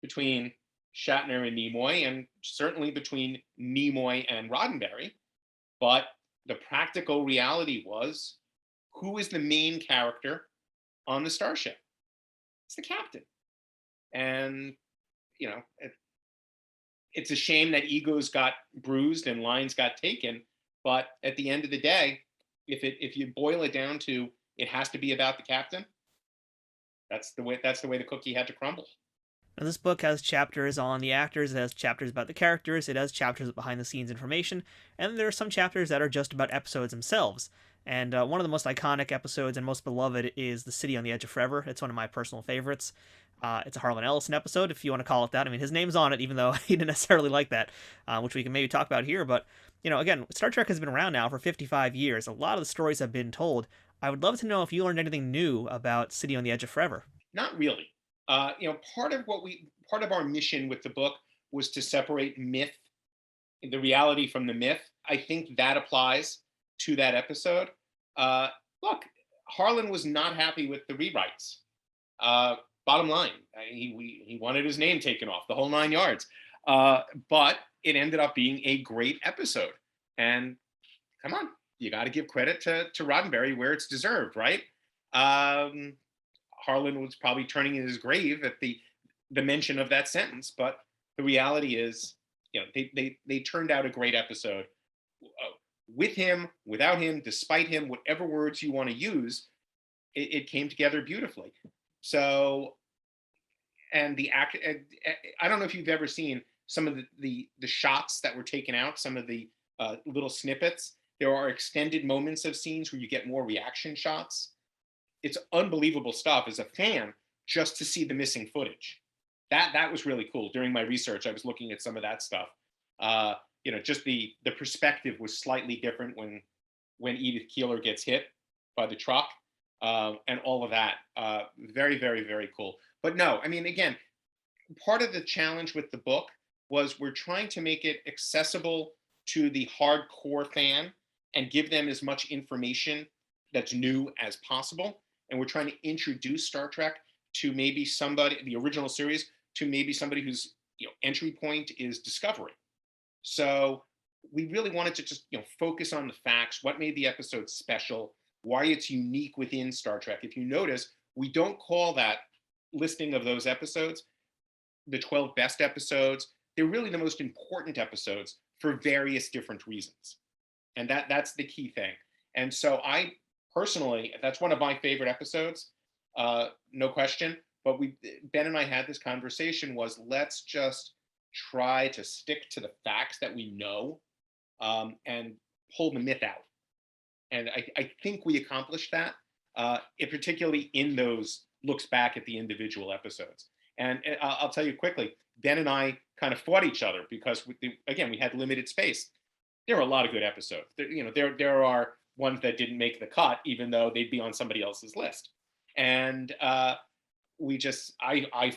between Shatner and Nimoy, and certainly between Nimoy and Roddenberry. But the practical reality was, who is the main character on the starship? It's the captain. And, it's a shame that egos got bruised and lines got taken. But at the end of the day, if you boil it down to it has to be about the captain, that's the way the cookie had to crumble. Now, this book has chapters on the actors, it has chapters about the characters, it has chapters with behind-the-scenes information, and there are some chapters that are just about episodes themselves. And one of the most iconic episodes and most beloved is The City on the Edge of Forever. It's one of my personal favorites. It's a Harlan Ellison episode, if you want to call it that. I mean, his name's on it, even though he didn't necessarily like that, which we can maybe talk about here. But, again, Star Trek has been around now for 55 years. A lot of the stories have been told. I would love to know if you learned anything new about City on the Edge of Forever. Not really. Part of our mission with the book was to separate the reality from the myth. I think that applies to that episode. Look, Harlan was not happy with the rewrites. Bottom line, he wanted his name taken off, the whole 9 yards. But it ended up being a great episode. And come on, you got to give credit to Roddenberry where it's deserved, right? Harlan was probably turning in his grave at the mention of that sentence, but the reality is, they turned out a great episode. With him, without him, despite him, whatever words you want to use, it came together beautifully. So, and I don't know if you've ever seen some of the shots that were taken out, some of the little snippets. There are extended moments of scenes where you get more reaction shots. It's unbelievable stuff as a fan, just to see the missing footage. That was really cool. During my research, I was looking at some of that stuff. Just the perspective was slightly different when Edith Keeler gets hit by the truck, and all of that. Very, very, very cool. But no, I mean, again, part of the challenge with the book was we're trying to make it accessible to the hardcore fan and give them as much information that's new as possible. And we're trying to introduce Star Trek to maybe the original series, to maybe somebody whose entry point is discovery. So we really wanted to just focus on the facts, what made the episode special, why it's unique within Star Trek. If you notice, we don't call that listing of those episodes the 12 best episodes. They're really the most important episodes for various different reasons. And that's the key thing. And so I personally, that's one of my favorite episodes, no question. But Ben and I had this conversation was, let's just try to stick to the facts that we know, and pull the myth out. And I think we accomplished that, particularly in those looks back at the individual episodes. And I'll tell you quickly, Ben and I kind of fought each other because, we had limited space. There are a lot of good episodes. There are ones that didn't make the cut, even though they'd be on somebody else's list. And I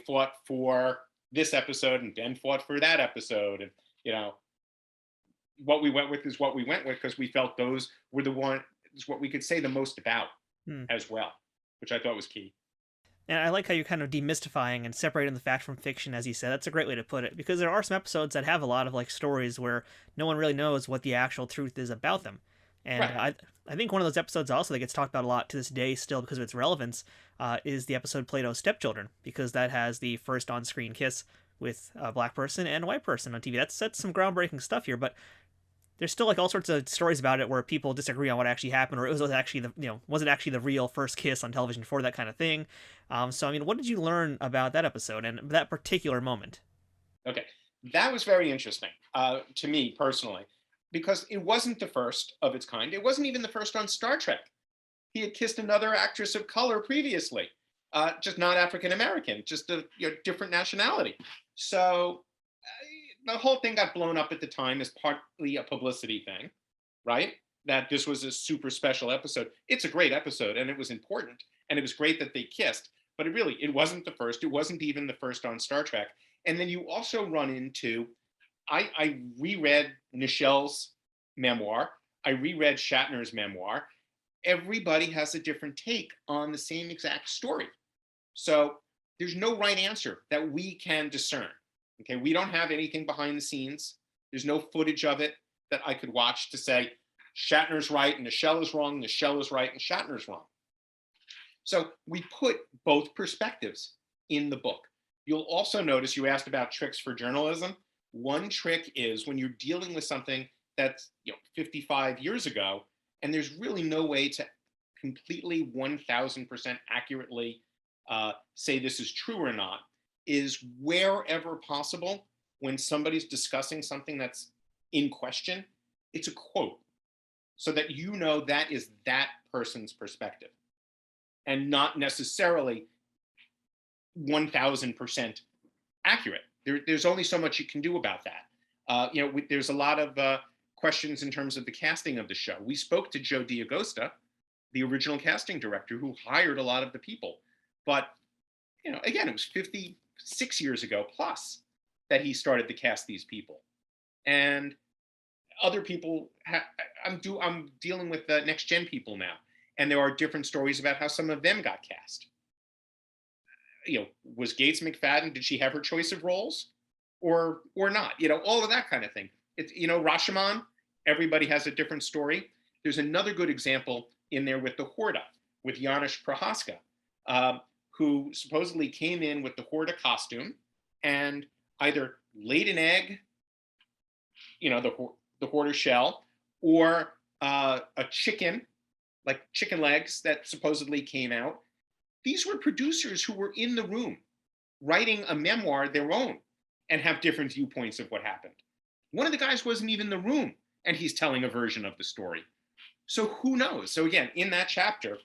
fought for this episode, and Ben fought for that episode. And, what we went with is what we went with, because we felt those were what we could say the most about as well, which I thought was key. And I like how you're kind of demystifying and separating the fact from fiction, as you said. That's a great way to put it, because there are some episodes that have a lot of stories where no one really knows what the actual truth is about them. And Right. I think one of those episodes also that gets talked about a lot to this day still because of its relevance is the episode Plato's Stepchildren, because that has the first on-screen kiss with a black person and a white person on TV. That's some groundbreaking stuff here, but there's still like all sorts of stories about it where people disagree on what actually happened, or it was actually was it actually the real first kiss on television for that kind of thing. So I mean, what did you learn about that episode and that particular moment? Okay. That was very interesting to me personally, because it wasn't the first of its kind. It wasn't even the first on Star Trek. He had kissed another actress of color previously, just not African American, just a different nationality. So the whole thing got blown up at the time as partly a publicity thing, right? That this was a super special episode. It's a great episode, and it was important, and it was great that they kissed. But it wasn't the first. It wasn't even the first on Star Trek. And then you also run into, I reread Nichelle's memoir. I reread Shatner's memoir. Everybody has a different take on the same exact story. So there's no right answer that we can discern. Okay, we don't have anything behind the scenes. There's no footage of it that I could watch to say Shatner's right and Nichelle is wrong, Nichelle is right and Shatner's wrong. So we put both perspectives in the book. You'll also notice you asked about tricks for journalism. One trick is when you're dealing with something that's 55 years ago, and there's really no way to completely 1000% accurately say this is true or not, is wherever possible, when somebody's discussing something that's in question, it's a quote, so that that is that person's perspective and not necessarily 1000% accurate. There's only so much you can do about that. There's a lot of questions in terms of the casting of the show. We spoke to Joe D'Agosta, the original casting director, who hired a lot of the people. But, again, it was 56 years ago plus that he started to cast these people. And other people, I'm dealing with the next gen people now. And there are different stories about how some of them got cast. Was Gates McFadden, did she have her choice of roles or not? All of that kind of thing. It's, Rashomon, everybody has a different story. There's another good example in there with the Horda, with Janusz Prohaska, who supposedly came in with the Horda costume and either laid an egg, the Horda shell, or a chicken, like chicken legs that supposedly came out. These were producers who were in the room writing a memoir their own and have different viewpoints of what happened. One of the guys wasn't even in the room and he's telling a version of the story. So who knows? So again, in that chapter,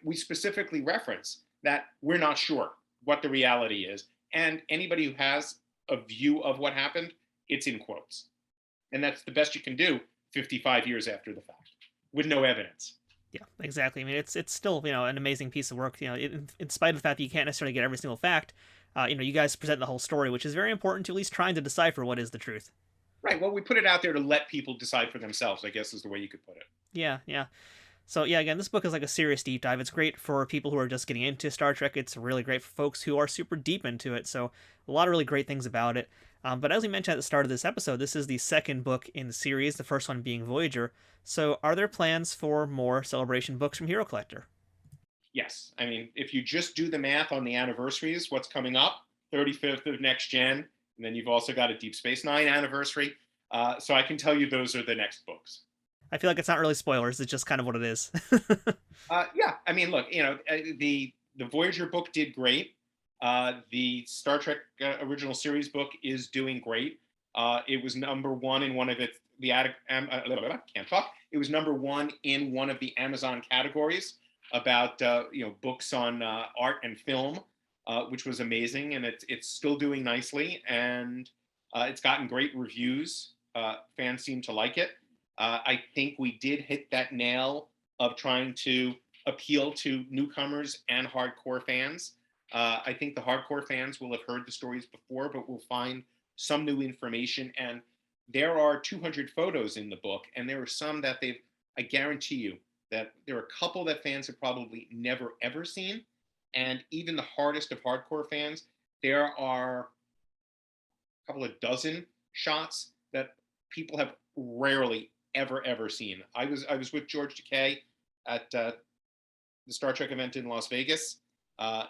we specifically reference that we're not sure what the reality is. And anybody who has a view of what happened, it's in quotes. And that's the best you can do 55 years after the fact with no evidence. Yeah, exactly. I mean, it's still an amazing piece of work. In spite of the fact that you can't necessarily get every single fact, you guys present the whole story, which is very important to at least trying to decipher what is the truth. Right. Well, we put it out there to let people decide for themselves, I guess is the way you could put it. Yeah, yeah. So yeah, again, this book is like a serious deep dive. It's great for people who are just getting into Star Trek. It's really great for folks who are super deep into it. So a lot of really great things about it. But as we mentioned at the start of this episode, this is the second book in the series, the first one being Voyager. So are there plans for more Celebration books from Hero Collector? Yes. I mean, if you just do the math on the anniversaries, what's coming up, 35th of Next Gen, and then you've also got a Deep Space Nine anniversary. So I can tell you those are the next books. I feel like it's not really spoilers. It's just kind of what it is. Yeah. I mean, look, the Voyager book did great. The Star Trek original series book is doing great. It was number one in one of its can't talk. It was number one in one of the Amazon categories about books on art and film, which was amazing, and it's still doing nicely, and it's gotten great reviews. Fans seem to like it. I think we did hit that nail of trying to appeal to newcomers and hardcore fans. I think the hardcore fans will have heard the stories before, but will find some new information. And there are 200 photos in the book, and there are some that I guarantee you that there are a couple that fans have probably never, ever seen. And even the hardest of hardcore fans, there are a couple of dozen shots that people have rarely, ever seen. I was with George Takei at the Star Trek event in Las Vegas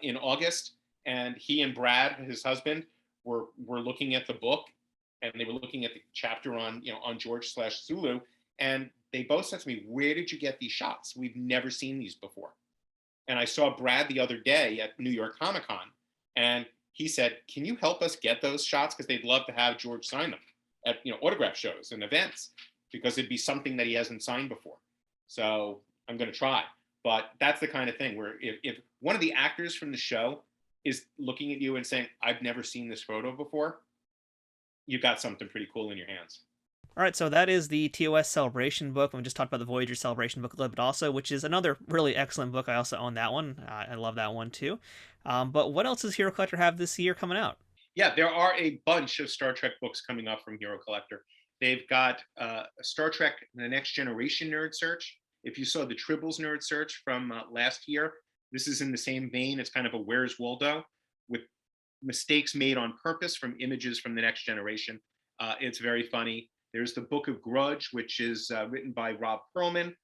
in August, and he and Brad, his husband, were looking at the book, and they were looking at the chapter on George/Sulu, and they both said to me, "Where did you get these shots? We've never seen these before." And I saw Brad the other day at New York Comic Con, and he said, "Can you help us get those shots? Because they'd love to have George sign them at autograph shows and events, because it'd be something that he hasn't signed before." So I'm going to try. But that's the kind of thing where if one of the actors from the show is looking at you and saying, "I've never seen this photo before," you've got something pretty cool in your hands. All right, so that is the TOS Celebration book. We just talked about the Voyager Celebration book a little bit also, which is another really excellent book. I also own that one. I love that one too. But what else does Hero Collector have this year coming out? Yeah, there are a bunch of Star Trek books coming up from Hero Collector. They've got Star Trek The Next Generation Nerd Search. If you saw the Tribbles Nerd Search from last year, this is in the same vein. It's kind of a Where's Waldo with mistakes made on purpose from images from The Next Generation. It's very funny. There's the Book of Grudge, which is written by Rob Perlman,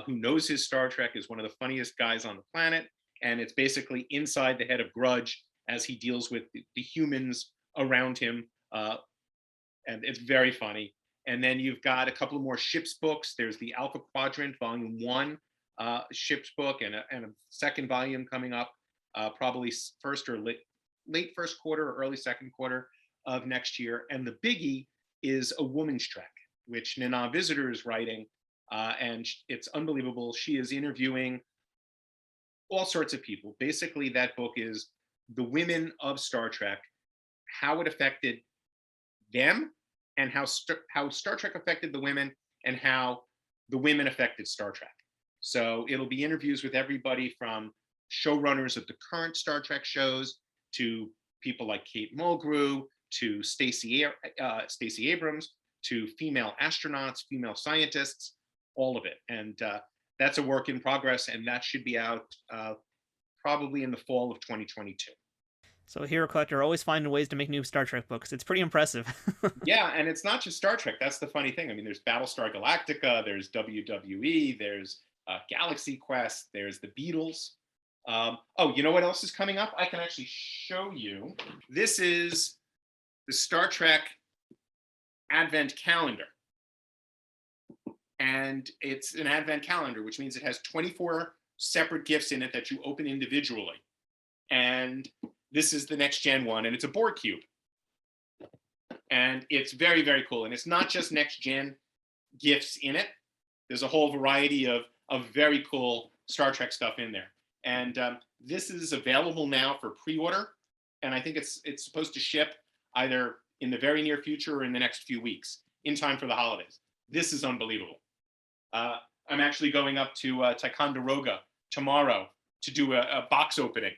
who knows his Star Trek, is one of the funniest guys on the planet. And it's basically inside the head of Grudge as he deals with the humans around him. And it's very funny. And then you've got a couple of more ships books. There's the Alpha Quadrant Volume 1 ships book and a second volume coming up, probably first or late first quarter or early second quarter of next year. And the biggie is A Woman's Trek, which Nana Visitor is writing. And it's unbelievable. She is interviewing all sorts of people. Basically, that book is the women of Star Trek, how it affected them, and how Star Trek affected the women, and how the women affected Star Trek. So it'll be interviews with everybody from showrunners of the current Star Trek shows to people like Kate Mulgrew, to Stacey Abrams, to female astronauts, female scientists, all of it. And that's a work in progress, and that should be out probably in the fall of 2022. So Hero Collector always finding ways to make new Star Trek books. It's pretty impressive. Yeah, and it's not just Star Trek. That's the funny thing. I mean, there's Battlestar Galactica, there's WWE, there's Galaxy Quest, there's the Beatles. Oh, you know what else is coming up? I can actually show you. This is the Star Trek Advent Calendar. And it's an Advent calendar, which means it has 24 separate gifts in it that you open individually. And this is the Next Gen one, and it's a Borg cube. And it's very, very cool. And it's not just Next Gen gifts in it. There's a whole variety of very cool Star Trek stuff in there. And this is available now for pre-order. And I think it's supposed to ship either in the very near future or in the next few weeks, in time for the holidays. This is unbelievable. I'm actually going up to Ticonderoga tomorrow to do a box opening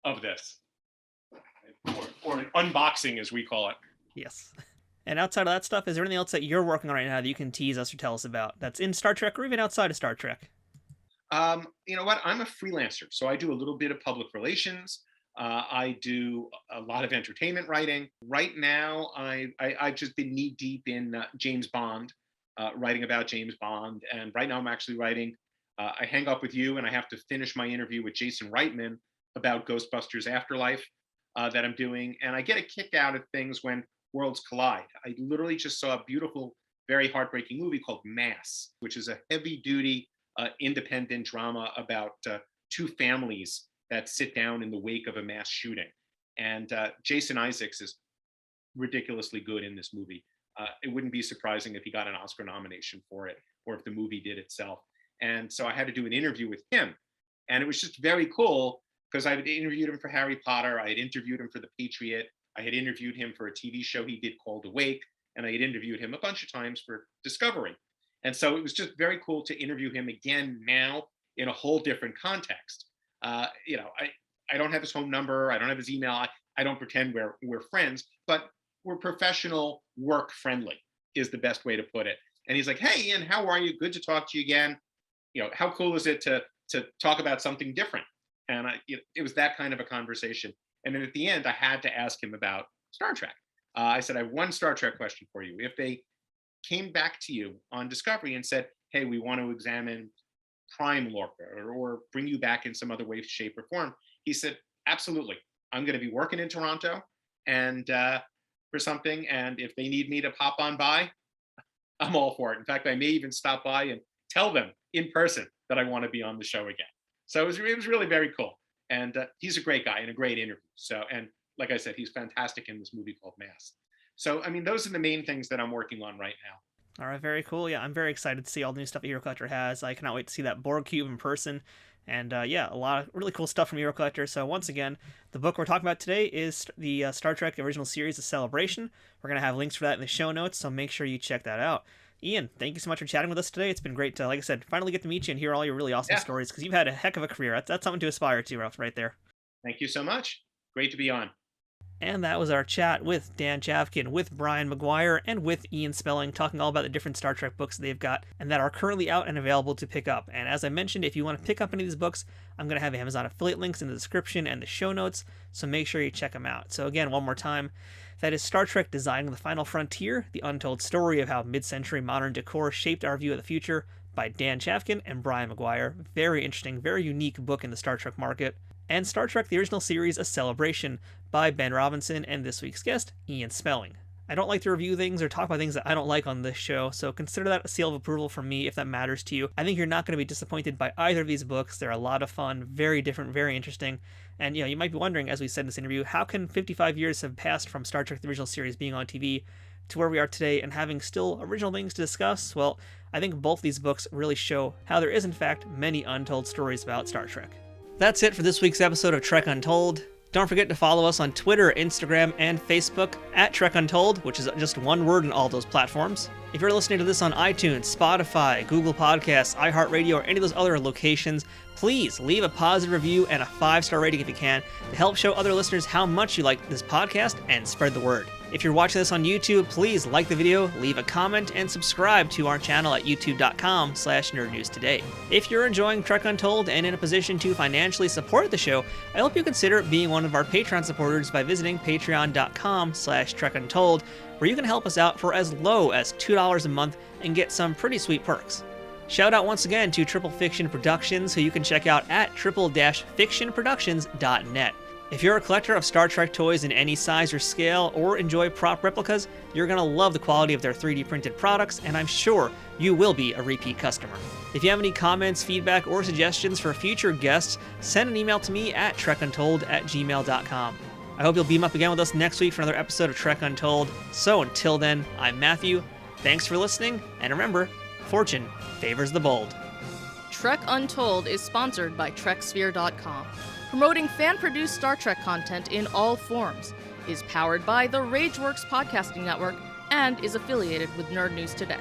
of this, or an unboxing, as we call it. Yes. And outside of that stuff, is there anything else that you're working on right now that you can tease us or tell us about that's in Star Trek or even outside of Star Trek? You know what? I'm a freelancer, so I do a little bit of public relations. I do a lot of entertainment writing. Right now, I've just been knee deep in James Bond, writing about James Bond. And right now I'm actually writing, I hang up with you and I have to finish my interview with Jason Reitman about Ghostbusters Afterlife that I'm doing. And I get a kick out of things when worlds collide. I literally just saw a beautiful, very heartbreaking movie called Mass, which is a heavy duty independent drama about two families that sit down in the wake of a mass shooting. And Jason Isaacs is ridiculously good in this movie. It wouldn't be surprising if he got an Oscar nomination for it, or if the movie did itself. And so I had to do an interview with him. And it was just very cool because I had interviewed him for Harry Potter. I had interviewed him for The Patriot. I had interviewed him for a TV show he did called Awake. And I had interviewed him a bunch of times for Discovery. And so it was just very cool to interview him again now in a whole different context. You know, I don't have his home number. I don't have his email. I don't pretend we're friends, but we're professional, work friendly is the best way to put it. And he's like, "Hey, Ian, how are you? Good to talk to you again. You know, how cool is it to talk about something different?" And it was that kind of a conversation. And then at the end, I had to ask him about Star Trek. I said, "I have one Star Trek question for you. If came back to you on Discovery and said, hey, we want to examine Prime Lorca or bring you back in some other way, shape, or form, he said, absolutely. I'm going to be working in Toronto and for something. And if they need me to pop on by, I'm all for it. In fact, I may even stop by and tell them in person that I want to be on the show again. So it was really very cool. And he's a great guy and a great interview. So, and like I said, he's fantastic in this movie called Mask. So, I mean, those are the main things that I'm working on right now. All right, very cool. Yeah, I'm very excited to see all the new stuff that Hero Collector has. I cannot wait to see that Borg Cube in person. And yeah, a lot of really cool stuff from Hero Collector. So once again, the book we're talking about today is the Star Trek original series, A Celebration. We're going to have links for that in the show notes, so make sure you check that out. Ian, thank you so much for chatting with us today. It's been great to, like I said, finally get to meet you and hear all your really awesome stories, because you've had a heck of a career. That's something to aspire to right there. Thank you so much. Great to be on. And that was our chat with Dan Chavkin, with Brian McGuire, and with Ian Spelling, talking all about the different Star Trek books they've got and that are currently out and available to pick up. And as I mentioned, if you want to pick up any of these books, I'm going to have Amazon affiliate links in the description and the show notes, so make sure you check them out. So again, one more time, that is Star Trek Designing the Final Frontier, the untold story of how mid-century modern decor shaped our view of the future, by Dan Chavkin and Brian McGuire. Very interesting, very unique book in the Star Trek market. And Star Trek the Original Series, A Celebration, by Ben Robinson and this week's guest, Ian Spelling. I don't like to review things or talk about things that I don't like on this show, so consider that a seal of approval from me if that matters to you. I think you're not going to be disappointed by either of these books. They're a lot of fun, very different, very interesting. And you might be wondering, as we said in this interview, how can 55 years have passed from Star Trek the Original Series being on TV to where we are today and having still original things to discuss? Well, I think both these books really show how there is, in fact, many untold stories about Star Trek. That's it for this week's episode of Trek Untold. Don't forget to follow us on Twitter, Instagram, and Facebook at Trek Untold, which is just one word in all those platforms. If you're listening to this on iTunes, Spotify, Google Podcasts, iHeartRadio, or any of those other locations, please leave a positive review and a 5-star rating if you can to help show other listeners how much you like this podcast and spread the word. If you're watching this on YouTube, please like the video, leave a comment, and subscribe to our channel at youtube.com/nerdnewstoday. If you're enjoying Trek Untold and in a position to financially support the show, I hope you consider being one of our Patreon supporters by visiting patreon.com/trekuntold, where you can help us out for as low as $2 a month and get some pretty sweet perks. Shout out once again to Triple Fiction Productions, who you can check out at triple-fictionproductions.net. If you're a collector of Star Trek toys in any size or scale, or enjoy prop replicas, you're going to love the quality of their 3D printed products, and I'm sure you will be a repeat customer. If you have any comments, feedback, or suggestions for future guests, send an email to me at trekuntold@gmail.com. I hope you'll beam up again with us next week for another episode of Trek Untold. So until then, I'm Matthew. Thanks for listening, and remember, fortune favors the bold. Trek Untold is sponsored by TrekSphere.com, promoting fan-produced Star Trek content in all forms, is powered by the RageWorks podcasting network, and is affiliated with Nerd News Today.